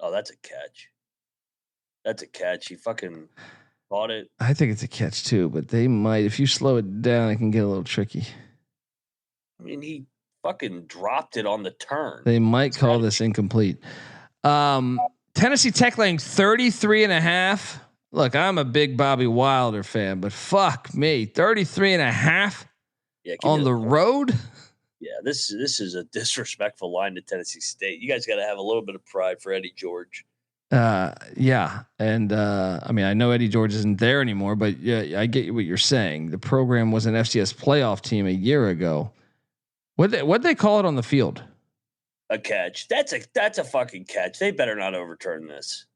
Oh, that's a catch. That's a catch. He fucking caught it. I think it's a catch too, but they might. If you slow it down, it can get a little tricky. I mean, he fucking dropped it on the turn. They might call this incomplete. Tennessee Tech laying 33.5. Look, I'm a big Bobby Wilder fan, but fuck me, 33.5 on the road. Yeah, this is a disrespectful line to Tennessee State. You guys got to have a little bit of pride for Eddie George. Yeah, and I mean, I know Eddie George isn't there anymore, but yeah, I get what you're saying. The program was an FCS playoff team a year ago. What'd they call it on the field? A catch. That's a fucking catch. They better not overturn this.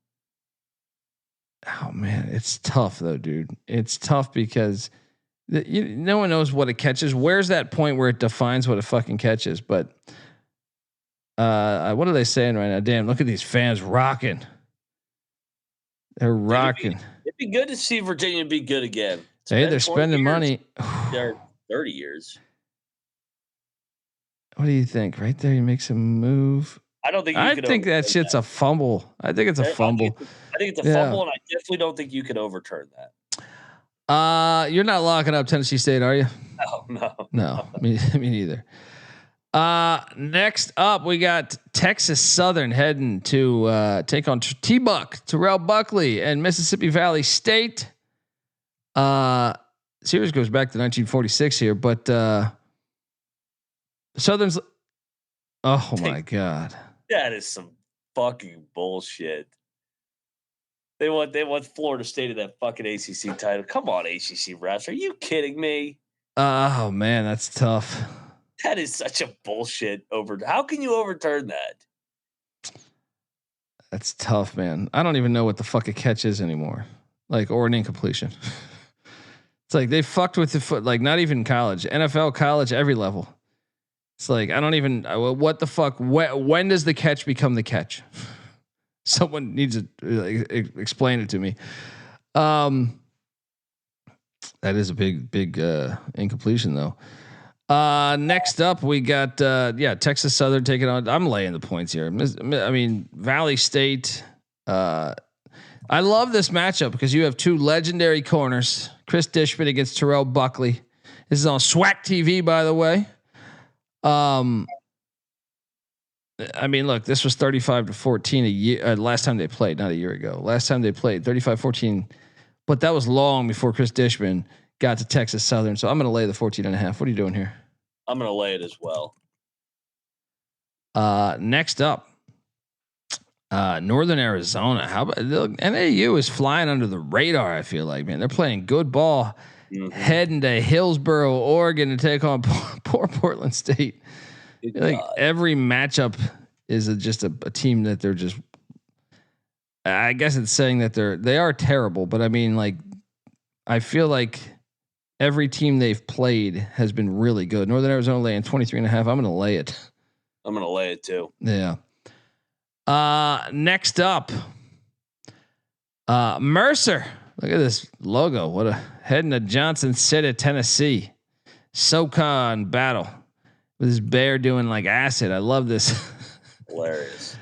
Oh man, it's tough though, dude. It's tough because no one knows what a catch is. Where's that point where it defines what a fucking catch is? But what are they saying right now? Damn, look at these fans rocking. They're rocking. It'd be good to see Virginia be good again. Hey, they're spending money. They're 30 years. What do you think? Right there, he makes a move. I don't think. I think that shit's a fumble. I think it's a fumble. I think it's a fumble, and I definitely don't think you could overturn that. You're not locking up Tennessee State, are you? No. Me neither. Next up, we got Texas Southern heading to take on T-Buck, Terrell Buckley, and Mississippi Valley State. Series goes back to 1946 here, but Southern's. Oh my God, that is some fucking bullshit. They want Florida State in that fucking ACC title. Come on, ACC refs, are you kidding me? Oh man, that's tough. That is such a bullshit How can you overturn that? That's tough, man. I don't even know what the fuck a catch is anymore. Or an incompletion. It's like they fucked with the foot, not even college, NFL, college, every level. It's like, I don't even, what the fuck, when does the catch become the catch? Someone needs to explain it to me. That is a big incompletion though. Next up, we got Texas Southern taking on. I'm laying the points here. I mean, Valley State. I love this matchup because you have two legendary corners, Chris Dishman against Terrell Buckley. This is on SWAC TV, by the way. I mean, look, this was 35-14 a year. Last time they played, not a year ago. Last time they played 35-14, but that was long before Chris Dishman got to Texas Southern. So I'm going to lay the 14.5. What are you doing here? I'm going to lay it as well. Next up, Northern Arizona. How about NAU is flying under the radar? I feel like, man, they're playing good ball. Mm-hmm. Heading to Hillsboro, Oregon to take on poor Portland State. Every matchup is just a team that they're just. I guess it's saying that they are terrible, but I mean, I feel like every team they've played has been really good. Northern Arizona laying 23.5. I'm going to lay it. I'm going to lay it too. Yeah. Next up, Mercer. Look at this logo. What a heading to Johnson City, Tennessee. SoCon battle with this bear doing acid. I love this. Hilarious.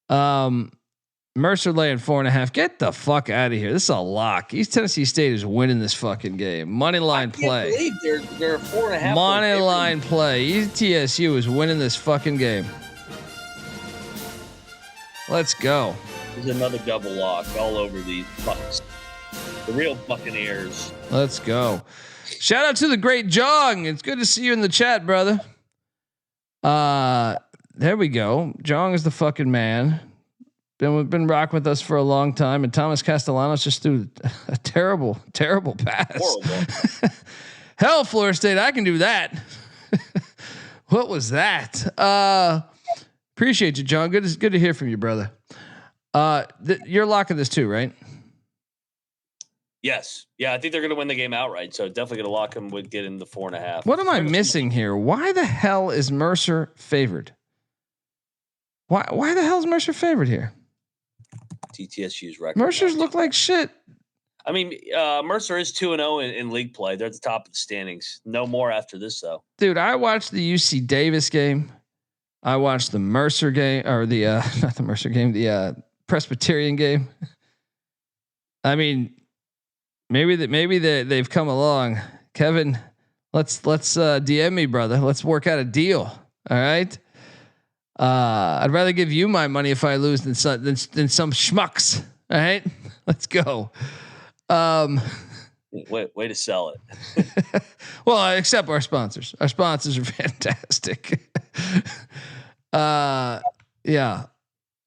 Mercer laying 4.5. Get the fuck out of here. This is a lock. East Tennessee State is winning this fucking game. Money line play. I can't believe they're 4.5. Money line play. ETSU is winning this fucking game. Let's go. There's another double lock all over these fucks. The real Buccaneers. Let's go. Shout out to the great Jong. It's good to see you in the chat, brother. There we go. Jong is the fucking man. Been rocking with us for a long time, and Thomas Castellanos just threw a terrible pass. Horrible. Hell, Florida State, I can do that. What was that? Appreciate you, John. Good to hear from you, brother. You're locking this too, right? Yes. Yeah, I think they're going to win the game outright. So definitely going to lock them with getting the 4.5. What am I missing here? Why the hell is Mercer favored? Why the hell is Mercer favored here? TTSU's record. Mercer's look like shit. I mean, Mercer is 2-0 in league play. They're at the top of the standings. No more after this, though. Dude, I watched the UC Davis game. I watched the Mercer game, or the not the Mercer game, the Presbyterian game. I mean, maybe they've come along. Kevin, let's DM me, brother. Let's work out a deal. All right. I'd rather give you my money if I lose than some schmucks. All right, let's go. Way to sell it. Well, I accept our sponsors. Our sponsors are fantastic. Yeah,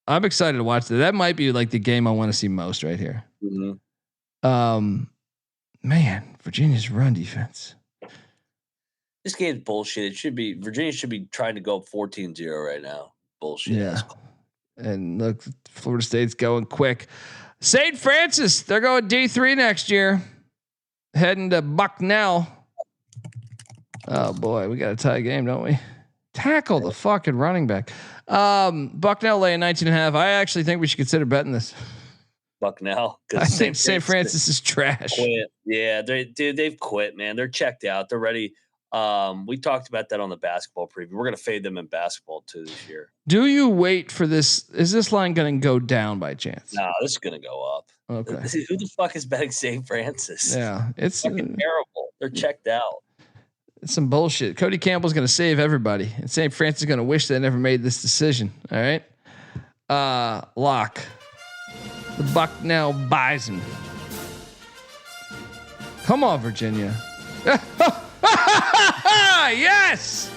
I'm excited to watch that. That might be the game I want to see most right here. Mm-hmm. Man, Virginia's run defense. This game's bullshit. Virginia should be trying to go up 14-0 right now. Bullshit. Yeah. And look, Florida State's going quick. St. Francis, they're going D3 next year. Heading to Bucknell. Oh boy, we got a tie game, don't we? Tackle the fucking running back. Bucknell laying 19.5. I actually think we should consider betting this. Bucknell. I think St. Francis is trash. Quit. Yeah, they've quit, man. They're checked out. They're ready. We talked about that on the basketball preview. We're going to fade them in basketball too this year. Do you wait for this? Is this line going to go down by chance? No, this is going to go up. Okay. Who the fuck is betting St. Francis? Yeah, it's fucking terrible. They're checked out. It's some bullshit. Cody Campbell's going to save everybody, and St. Francis is going to wish they never made this decision. All right. Lock. The Bucknell Bison. Come on, Virginia. Yes.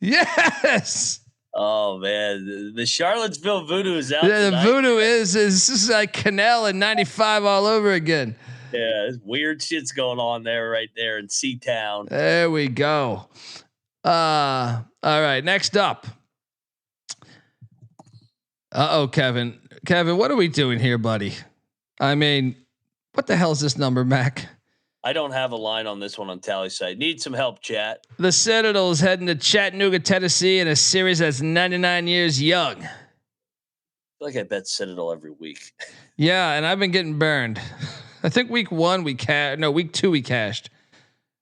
Yes. Oh man, the Charlottesville voodoo is out. Yeah, the voodoo is this is like Canal in '95 all over again. Yeah, this weird shit's going on there, right there in C-Town. There we go. All right, next up. Kevin. Kevin, what are we doing here, buddy? I mean, what the hell is this number, Mac? I don't have a line on this one on Tally site. Need some help, chat. The Citadel is heading to Chattanooga, Tennessee in a series that's 99 years young. I feel like I bet Citadel every week. Yeah, and I've been getting burned. I think week 1 week 2 we cashed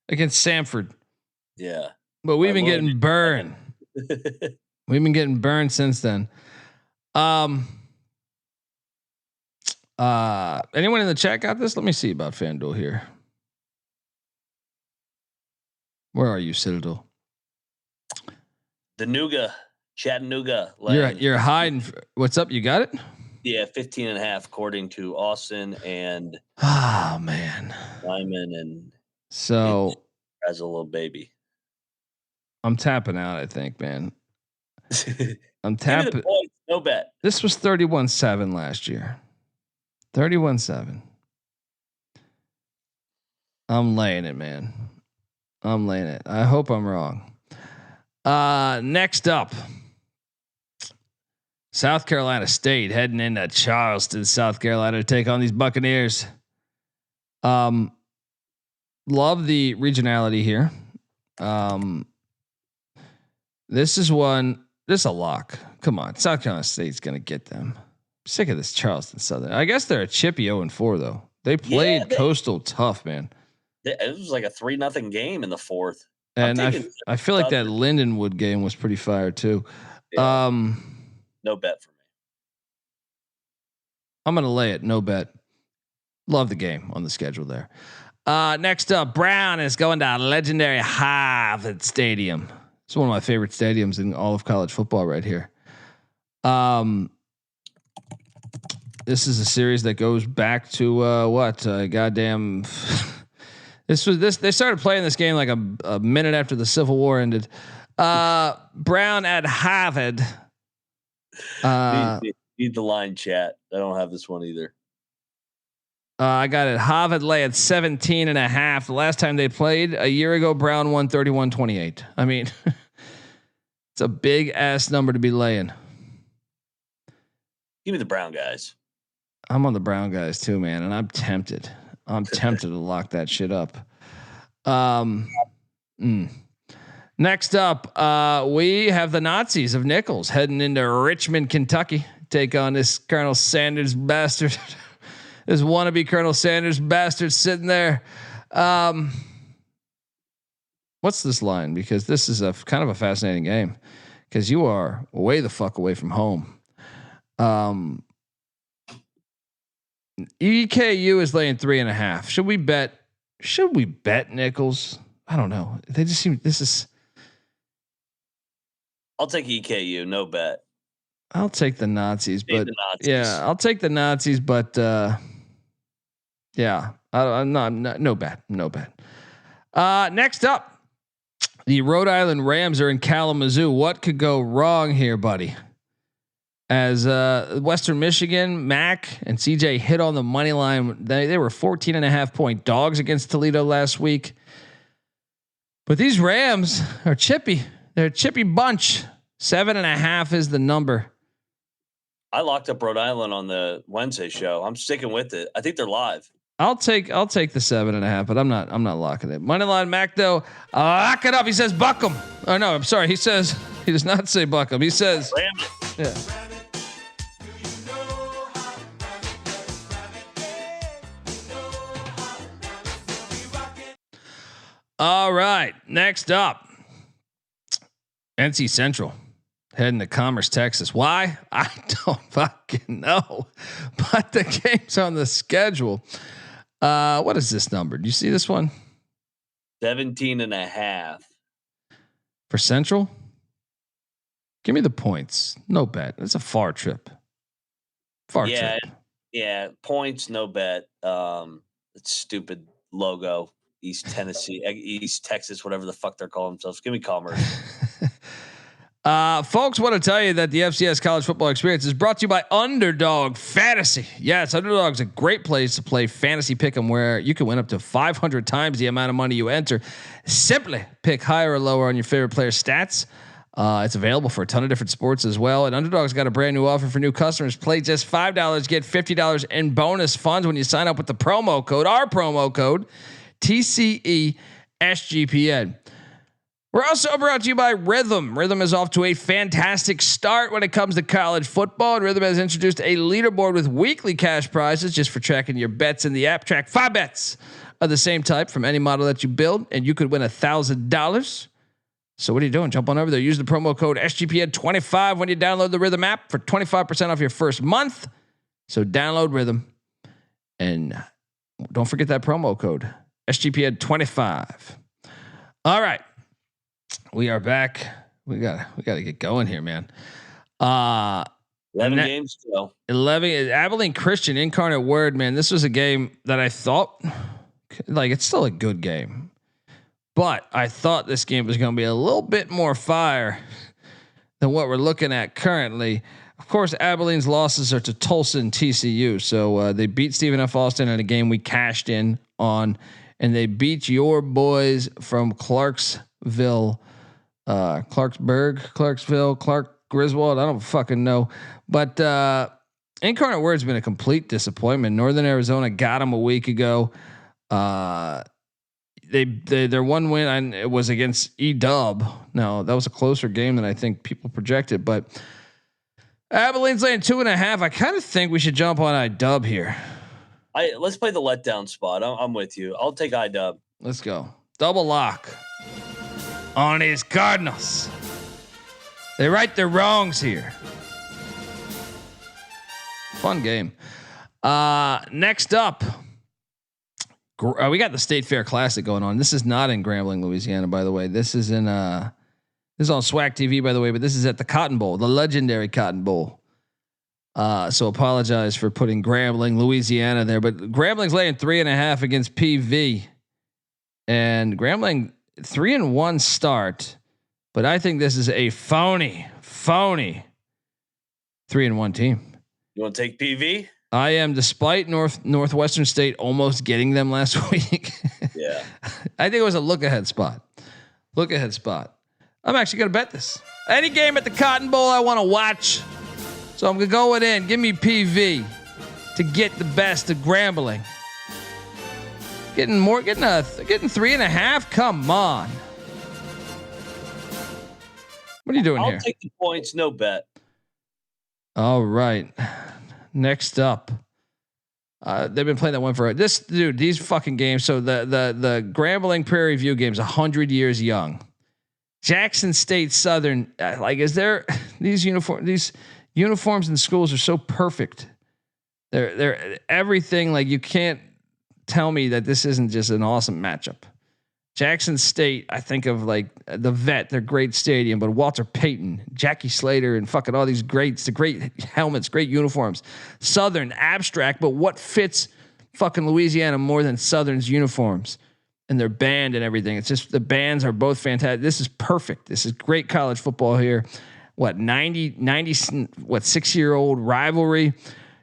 against Samford. Yeah. But we've been getting burned. We've been getting burned since then. Anyone in the chat got this? Let me see about FanDuel here. Where are you, Citadel? The Chattanooga. You're hiding. What's up? You got it? Yeah, 15.5 according to Austin and man, Lyman and so as a little baby. I'm tapping out. I think, man. I'm tapping. No bet. This was 31-7 last year. 31-7. I'm laying it, man. I'm laying it. I hope I'm wrong. Next up, South Carolina State heading into Charleston, South Carolina to take on these Buccaneers. Love the regionality here. This is a lock. Come on, South Carolina State's gonna get them. Sick of this Charleston Southern. I guess they're a chippy 0-4 though. They played Coastal tough, man. It was like a 3-0 game in the fourth. And I feel like that Lindenwood game was pretty fire too. Yeah. No bet for me. I'm going to lay it. No bet. Love the game on the schedule there. Next up, Brown is going to legendary Harvard Stadium. It's one of my favorite stadiums in all of college football right here. This is a series that goes back to goddamn. They started playing this game like a minute after the Civil War ended. Brown at Harvard. Need the line, chat. I don't have this one either. I got it. Harvard lay at 17.5. The last time they played a year ago, Brown won 31-28. I mean, it's a big ass number to be laying. Give me the Brown guys. I'm on the Brown guys too, man, and I'm tempted. To lock that shit up. Next up, we have the Nazis of Nichols heading into Richmond, Kentucky, take on this Colonel Sanders bastard. This wannabe Colonel Sanders bastard sitting there. What's this line? Because this is a kind of a fascinating game because you are way the fuck away from home. EKU is laying 3.5. Should we bet Nichols? I don't know. They just seem I'll take EKU, no bet. I'll take the Nazis, but the Nazis. Yeah, I'll take the Nazis, but yeah, I'm not no bet. Next up, the Rhode Island Rams are in Kalamazoo. What could go wrong here, buddy? As Western Michigan, Mac and CJ hit on the money line. They were 14.5 point dogs against Toledo last week. But these Rams are chippy. They're a chippy bunch. 7.5 is the number. I locked up Rhode Island on the Wednesday show. I'm sticking with it. I think they're live. I'll take the 7.5, but I'm not locking it. Moneyline Mac though, lock it up. He says buck 'em. Oh no, I'm sorry. He does not say buck 'em. He says, yeah. All right. next up, NC Central heading to Commerce, Texas. Why? I don't fucking know, but the game's on the schedule. What is this number? Do you see this one? 17.5 for Central. Give me the points. No bet. It's a far trip. Trip. Yeah. Points, no bet. It's stupid logo. East Tennessee, East Texas, whatever the fuck they're calling themselves. Give me Commerce. Folks, want to tell you that the FCS College Football Experience is brought to you by Underdog Fantasy. Yes, Underdog's a great place to play fantasy pick'em, where you can win up to 500 times the amount of money you enter. Simply pick higher or lower on your favorite player stats. It's available for a ton of different sports as well. And Underdog's got a brand new offer for new customers. Play just $5, get $50 in bonus funds when you sign up with the promo code, our promo code, TCESGPN. We're also brought to you by Rhythm. Rhythm is off to a fantastic start when it comes to college football. And Rhythm has introduced a leaderboard with weekly cash prizes just for tracking your bets in the app. Track 5 bets of the same type from any model that you build, and you could win $1,000. So what are you doing? Jump on over there. Use the promo code SGPN25 when you download the Rhythm app for 25% off your first month. So download Rhythm and don't forget that promo code SGPN25. All right. We are back. We got to get going here, man. 11 games still. 11 Abilene Christian Incarnate Word, man. This was a game that I thought, like, it's still a good game, but I thought this game was going to be a little bit more fire than what we're looking at currently. Of course, Abilene's losses are to Tulsa and TCU. So they beat Stephen F. Austin in a game we cashed in on, and they beat your boys from Clarksville, Clark Griswold. I don't fucking know, but Incarnate Word's been a complete disappointment. Northern Arizona got them a week ago. Their one win, and it was against E-Dub. Now that was a closer game than I think people projected, but Abilene's laying 2.5. I kind of think we should jump on I-Dub here. Let's play the letdown spot. I'm with you. I'll take I-Dub. Let's go. Double lock on his Cardinals. They right their wrongs here. Fun game. Next up, we got the State Fair Classic going on. This is not in Grambling, Louisiana, by the way. This is in this is on SWAC TV, by the way, but this is at the Cotton Bowl, the legendary Cotton Bowl. So apologize for putting Grambling, Louisiana there, but Grambling's laying 3.5 against PV, and Grambling 3-1 start, but I think this is a phony 3-1 team. You want to take PV? I am, despite Northwestern State almost getting them last week. Yeah, I think it was a look ahead spot. I'm actually gonna bet this. Any game at the Cotton Bowl I want to watch, so I'm gonna go it in. Give me PV to get the best of Grambling. Getting 3.5. Come on. What are you doing here? I'll take the points. No bet. All right. Next up, they've been playing that one for this dude. These fucking games. So the Grambling Prairie View game's 100 years young. Jackson State Southern, is there these uniforms in schools are so perfect. They're everything. Like, you can't tell me that this isn't just an awesome matchup. Jackson State, I think of like the Vet, their great stadium, but Walter Payton, Jackie Slater, and fucking all these greats, the great helmets, great uniforms. Southern, abstract, but what fits fucking Louisiana more than Southern's uniforms and their band and everything? It's just the bands are both fantastic. This is perfect. This is great college football here. 6-year-old rivalry.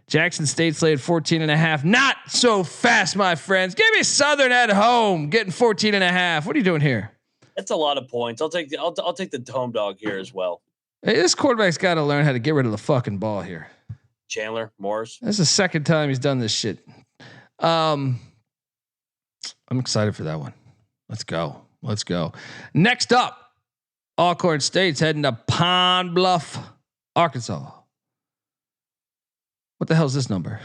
Jackson State's laid 14.5. Not so fast, my friends. Give me Southern at home, getting 14.5. What are you doing here? That's a lot of points. I'll take the home dog here as well. Hey, this quarterback's got to learn how to get rid of the fucking ball here. Chandler Morris. This is the second time he's done this shit. I'm excited for that one. Let's go. Next up, Alcorn State's heading to Pond Bluff, Arkansas. What the hell is this number?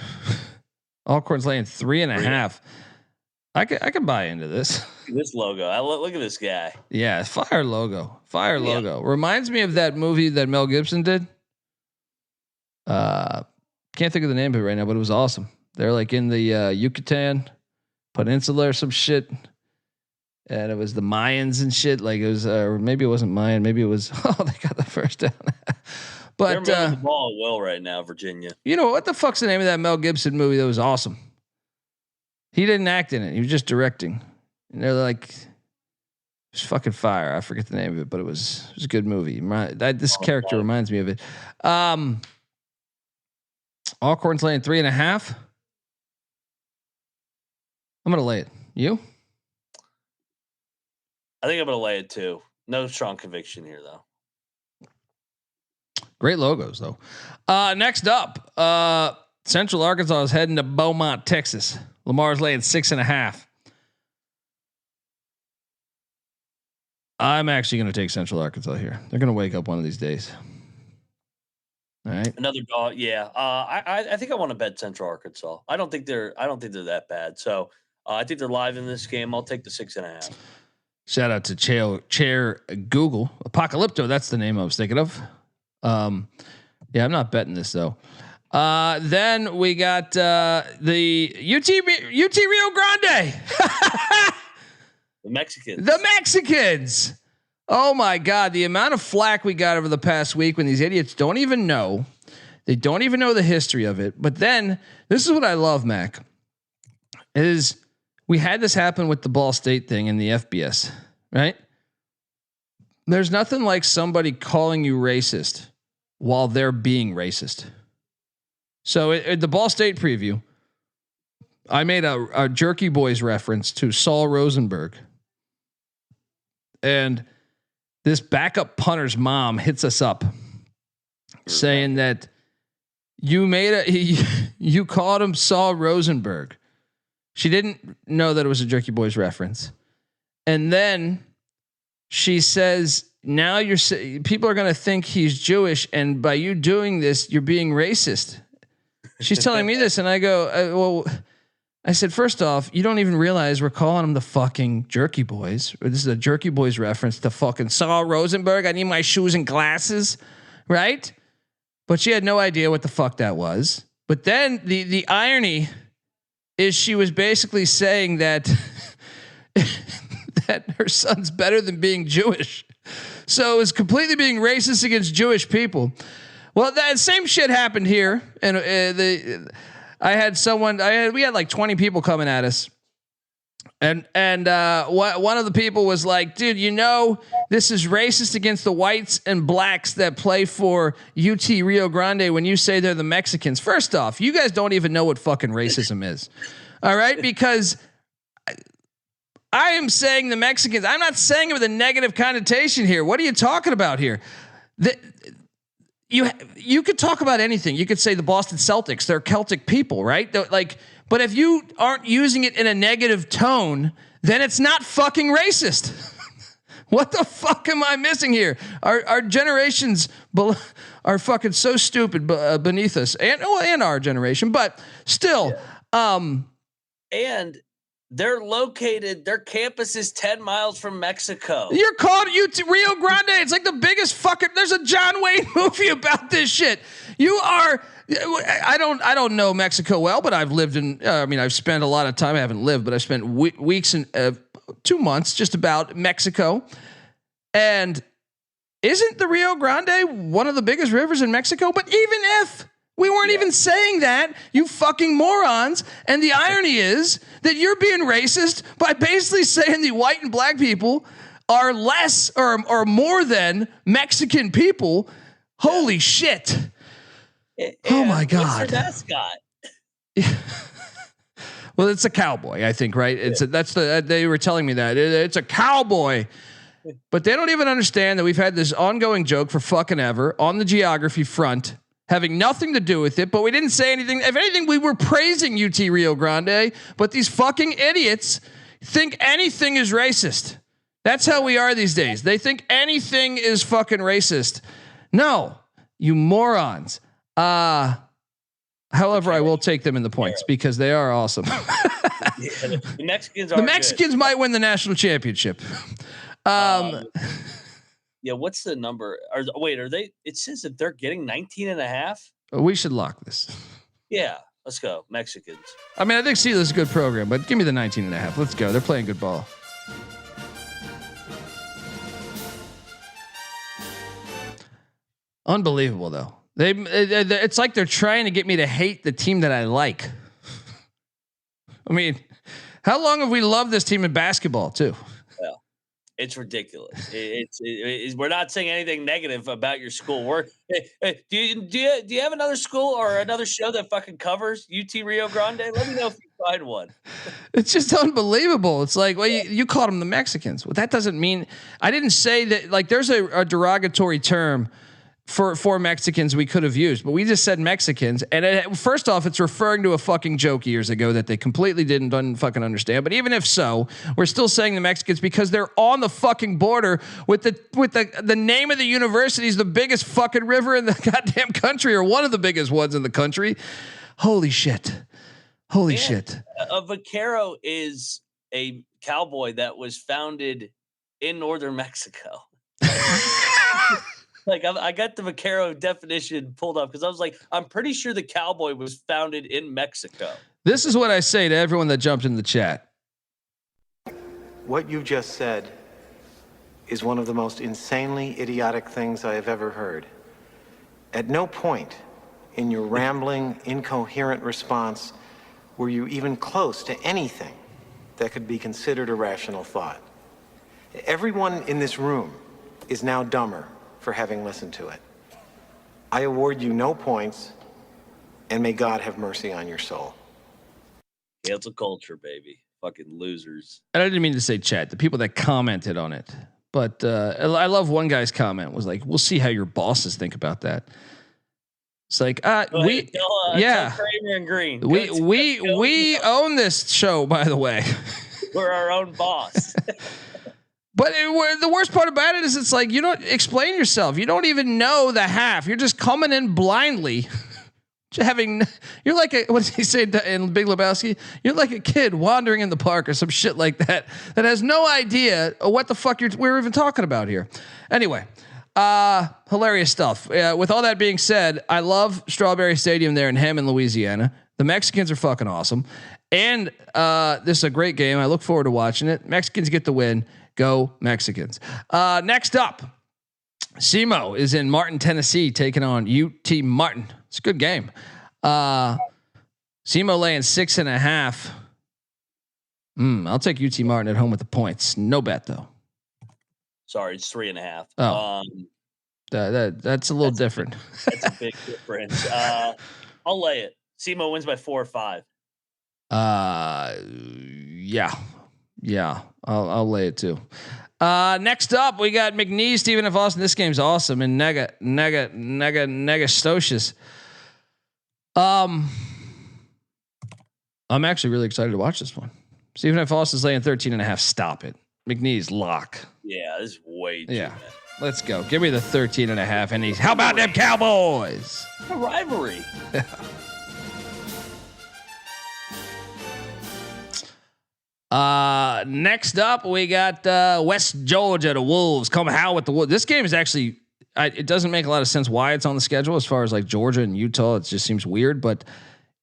Alcorn's laying 3.5. I can buy into this. This logo. Look at this guy. Yeah, fire logo. Fire logo. Reminds me of that movie that Mel Gibson did. Can't think of the name of it right now, but it was awesome. They're like in the Yucatan Peninsula or some shit. And it was the Mayans and shit. Like it was, or maybe it wasn't Mayan. Maybe it was. Oh, they got the first down. But they're moving the ball well right now, Virginia. You know what the fuck's the name of that Mel Gibson movie that was awesome? He didn't act in it. He was just directing. And they're like, it was fucking fire. I forget the name of it, but it was a good movie. This character reminds me of it. Alcorn's laying 3.5. I'm gonna lay it. You? I think I'm gonna lay it too. No strong conviction here though. Great logos though. Next up, Central Arkansas is heading to Beaumont, Texas. Lamar's laying 6.5. I'm actually going to take Central Arkansas here. They're going to wake up one of these days. All right. Another dog. Yeah. I think I want to bet Central Arkansas. I don't think they're that bad. So I think they're live in this game. I'll take the 6.5. Shout out to Chair Google Apocalypto. That's the name I was thinking of. Yeah, I'm not betting this though. Then we got the UT Rio Grande. The Mexicans. Oh my God. The amount of flack we got over the past week when these idiots don't even know. They don't even know the history of it. But then this is what I love, Mac, is we had this happen with the Ball State thing in the FBS, right? There's nothing like somebody calling you racist while they're being racist. So at the Ball State preview, I made a Jerky Boys reference to Saul Rosenberg. And this backup punter's mom hits us up saying that you called him Saul Rosenberg. She didn't know that it was a Jerky Boys reference. And then she says, now people are going to think he's Jewish. And by you doing this, you're being racist. She's telling me this. And I go, I said, first off, you don't even realize we're calling them the fucking Jerky Boys. Or this is a Jerky Boys reference to fucking Saul Rosenberg. I need my shoes and glasses. Right. But she had no idea what the fuck that was. But then the irony is she was basically saying that that her son's better than being Jewish. So it was completely being racist against Jewish people. Well, that same shit happened here. And we had like 20 people coming at us. And one of the people was like, dude, this is racist against the whites and blacks that play for UT Rio Grande when you say they're the Mexicans. First off, you guys don't even know what fucking racism is. All right? Because I am saying the Mexicans. I'm not saying it with a negative connotation here. What are you talking about here? You could talk about anything. You could say the Boston Celtics, they're Celtic people, right? But if you aren't using it in a negative tone, then it's not fucking racist. What the fuck am I missing here? Our generations are fucking so stupid beneath us, and our generation, but still. Yeah. And they're located. Their campus is 10 miles from Mexico. You're called Rio Grande. It's like the biggest fucking. There's a John Wayne movie about this shit. You are. I don't know Mexico well, but I've lived in. I've spent a lot of time. I haven't lived, but I've spent weeks and 2 months just about Mexico. And isn't the Rio Grande one of the biggest rivers in Mexico? But even if we weren't even saying that, you fucking morons. And the irony is that you're being racist by basically saying the white and black people are less or more than Mexican people. Holy shit. Oh my God. What's their mascot? Well, it's a cowboy, I think, right? They were telling me that it's a cowboy, but they don't even understand that we've had this ongoing joke for fucking ever on the geography front, having nothing to do with it, but we didn't say anything. If anything, we were praising UT Rio Grande, but these fucking idiots think anything is racist. That's how we are these days. They think anything is fucking racist. No, you morons. However, I will take them in the points because they are awesome. The Mexicans are the Mexicans might win the national championship. Yeah, what's the number? Are they? It says that they're getting 19.5. We should lock this. Yeah, let's go Mexicans. I mean, I think Steelers is a good program, but give me the 19.5. Let's go. They're playing good ball. Unbelievable, though. It's like they're trying to get me to hate the team that I like. I mean, how long have we loved this team in basketball too? Well, it's ridiculous. We're not saying anything negative about your school. Do you have another school or another show that fucking covers UT Rio Grande? Let me know if you find one. It's just unbelievable. It's like, well, you called them the Mexicans. Well, that doesn't mean I didn't say that. Like, there's a derogatory term for Mexicans we could have used, but we just said Mexicans. And first off, it's referring to a fucking joke years ago that they completely didn't fucking understand. But even if so, we're still saying the Mexicans because they're on the fucking border with the name of the university is the biggest fucking river in the goddamn country, or one of the biggest ones in the country. Holy shit. Holy shit. A vaquero is a cowboy that was founded in northern Mexico. Like, I got the vaquero definition pulled up because I was like, I'm pretty sure the cowboy was founded in Mexico. This is what I say to everyone that jumped in the chat. What you just said is one of the most insanely idiotic things I have ever heard. At no point in your rambling, incoherent response were you even close to anything that could be considered a rational thought. Everyone in this room is now dumber for having listened to it. I award you no points, and may God have mercy on your soul. Cancel culture, baby. Fucking losers. And I didn't mean to say chat, the people that commented on it. But I love one guy's comment was like, we'll see how your bosses think about that. It's like, tell Kramer and Green. We own this show, by the way. We're our own boss. But the worst part about it is it's like, you don't explain yourself. You don't even know the half. You're just coming in blindly. You're like what did he say in Big Lebowski? You're like a kid wandering in the park or some shit like that has no idea what the fuck we're even talking about here. Anyway, hilarious stuff. With all that being said, I love Strawberry Stadium there in Hammond, Louisiana. The Mexicans are fucking awesome. And this is a great game. I look forward to watching it. Mexicans get the win. Go Mexicans. Next up, SEMO is in Martin, Tennessee, taking on UT Martin. It's a good game. SEMO laying 6.5. I'll take UT Martin at home with the points. No bet though. Sorry, it's 3.5. Oh, that's a little different. That's a big difference. I'll lay it. SEMO wins by 4 or 5. Yeah, I'll lay it too. Next up, we got McNeese, Stephen F. Austin. This game's awesome. And Nega Stocious. I'm actually really excited to watch this one. Stephen F. Austin's laying 13.5. Stop it. McNeese lock. Yeah, this is way too bad. Let's go. Give me the 13.5. And how about them Cowboys? A rivalry. Next up, we got West Georgia, the Wolves. Come how with the Wolves. This game is actually, it doesn't make a lot of sense why it's on the schedule as far as like Georgia and Utah. It just seems weird, but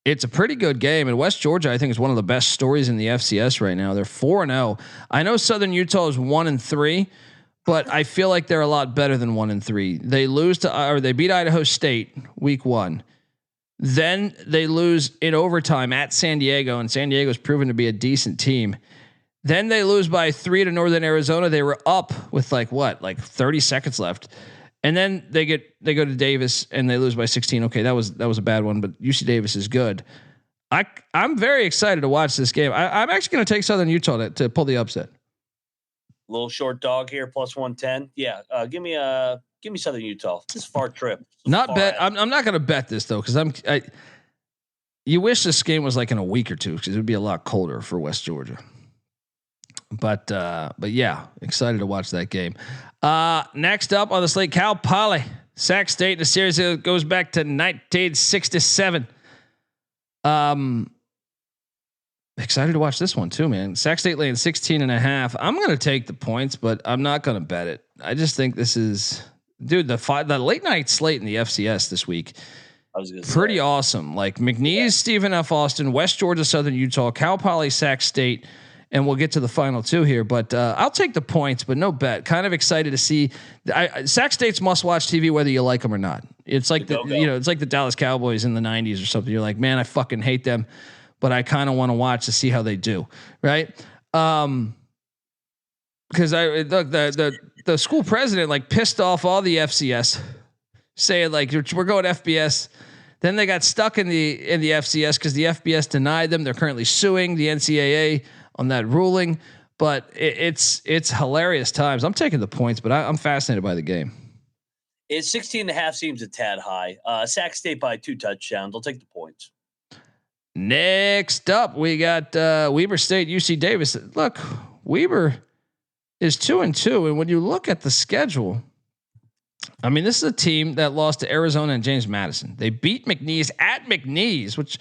it's a pretty good game. And West Georgia, I think, is one of the best stories in the FCS right now. They're 4-0. I know Southern Utah is 1-3, but I feel like they're a lot better than 1-3. They beat Idaho State week 1. Then they lose in overtime at San Diego, and San Diego's proven to be a decent team. Then they lose by 3 to Northern Arizona. They were up with like 30 seconds left. And then they go to Davis and they lose by 16. Okay, that was a bad one, but UC Davis is good. I'm very excited to watch this game. I'm actually going to take Southern Utah to pull the upset. Little short dog here, plus 110. Yeah, give me Southern Utah. This is a far trip. I'm not going to bet this though, because you wish this game was like in a week or two, because it would be a lot colder for West Georgia. But yeah, excited to watch that game. Next up on the slate, Cal Poly, Sac State in a series that goes back to 1967. Excited to watch this one too, man. Sac State laying 16.5. I'm going to take the points, but I'm not going to bet it. I just think this is, dude, the late night slate in the FCS this week. Pretty awesome. Like McNeese, Stephen F. Austin, West Georgia, Southern Utah, Cal Poly, Sac State, and we'll get to the final two here. But I'll take the points, but no bet. Kind of excited to see. Sac State's must-watch TV, whether you like them or not. It's like it's like the Dallas Cowboys in the '90s or something. You're like, man, I fucking hate them, but I kind of want to watch to see how they do, right? Because the school president like pissed off all the FCS, saying like we're going FBS. Then they got stuck in the FCS because the FBS denied them. They're currently suing the NCAA on that ruling. But it's hilarious times. I'm taking the points, but I'm fascinated by the game. It's 16.5 seems a tad high. Sac State by 2 touchdowns. I'll take the points. Next up, we got Weber State, UC Davis. Look, Weber is 2-2, and when you look at the schedule, I mean, this is a team that lost to Arizona and James Madison. They beat McNeese at McNeese, which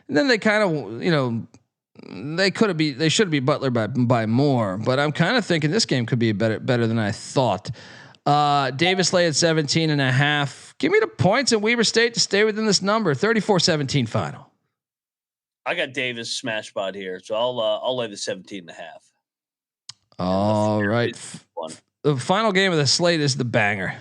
and then they kind of, they should be Butler by more, but I'm kind of thinking this game could be better than I thought. Davis lay at 17.5. Give me the points in Weber State to stay within this number. 34-17 final. I got Davis smash spot here, so I'll lay the 17.5. All right. The final game of the slate is the banger.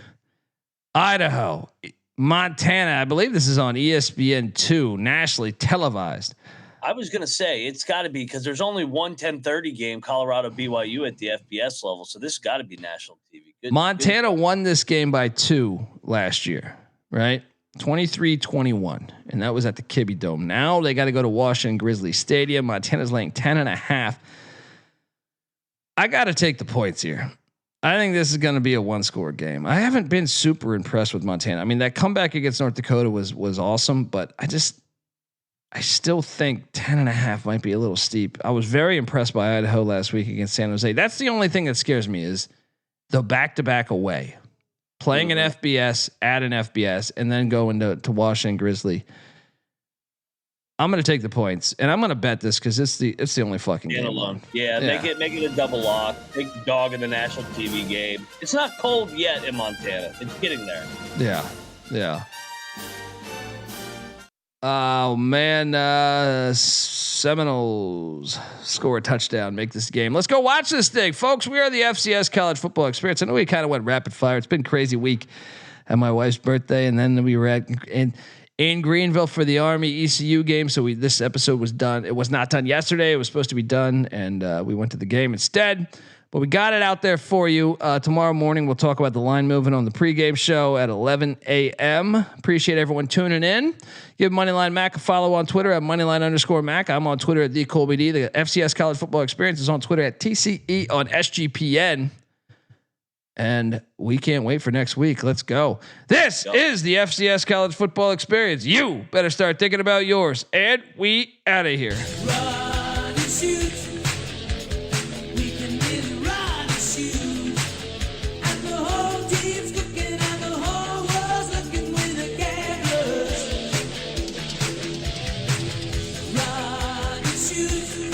Idaho, Montana. I believe this is on ESPN2, nationally televised. I was going to say it's got to be because there's only one 10:30 game, Colorado BYU at the FBS level. So this got to be national TV. Montana won this game by 2 last year, right? 23-21. And that was at the Kibbe Dome. Now they got to go to Washington Grizzly Stadium. Montana's laying 10.5. I got to take the points here. I think this is going to be a 1-score game. I haven't been super impressed with Montana. I mean, that comeback against North Dakota was awesome, but I still think 10.5 might be a little steep. I was very impressed by Idaho last week against San Jose. That's the only thing that scares me is the back-to-back away, playing an FBS at an FBS, and then going to Washington Grizzly. I'm going to take the points, and I'm going to bet this because it's the only fucking game. Alone. Yeah, make it a double lock. Take the dog in the national TV game. It's not cold yet in Montana. It's getting there. Yeah. Oh man, Seminoles score a touchdown, make this game. Let's go watch this thing, folks. We are the FCS College Football Experience. I know we kind of went rapid fire. It's been a crazy week at my wife's birthday, and then we were in Greenville for the Army ECU game. So this episode was done. It was not done yesterday. It was supposed to be done, and we went to the game instead. But we got it out there for you. Tomorrow morning, we'll talk about the line moving on the pregame show at 11 a.m. Appreciate everyone tuning in. Give Moneyline Mac a follow on Twitter at Moneyline_Mac. I'm on Twitter at TheColbyD. The FCS College Football Experience is on Twitter at TCE on SGPN. And we can't wait for next week. Let's go. This is the FCS College Football Experience. You better start thinking about yours. And we out of here. Run and shoot. We can really run and shoot. And the whole team's cooking and the whole world's looking with the cameras. Run and shoot.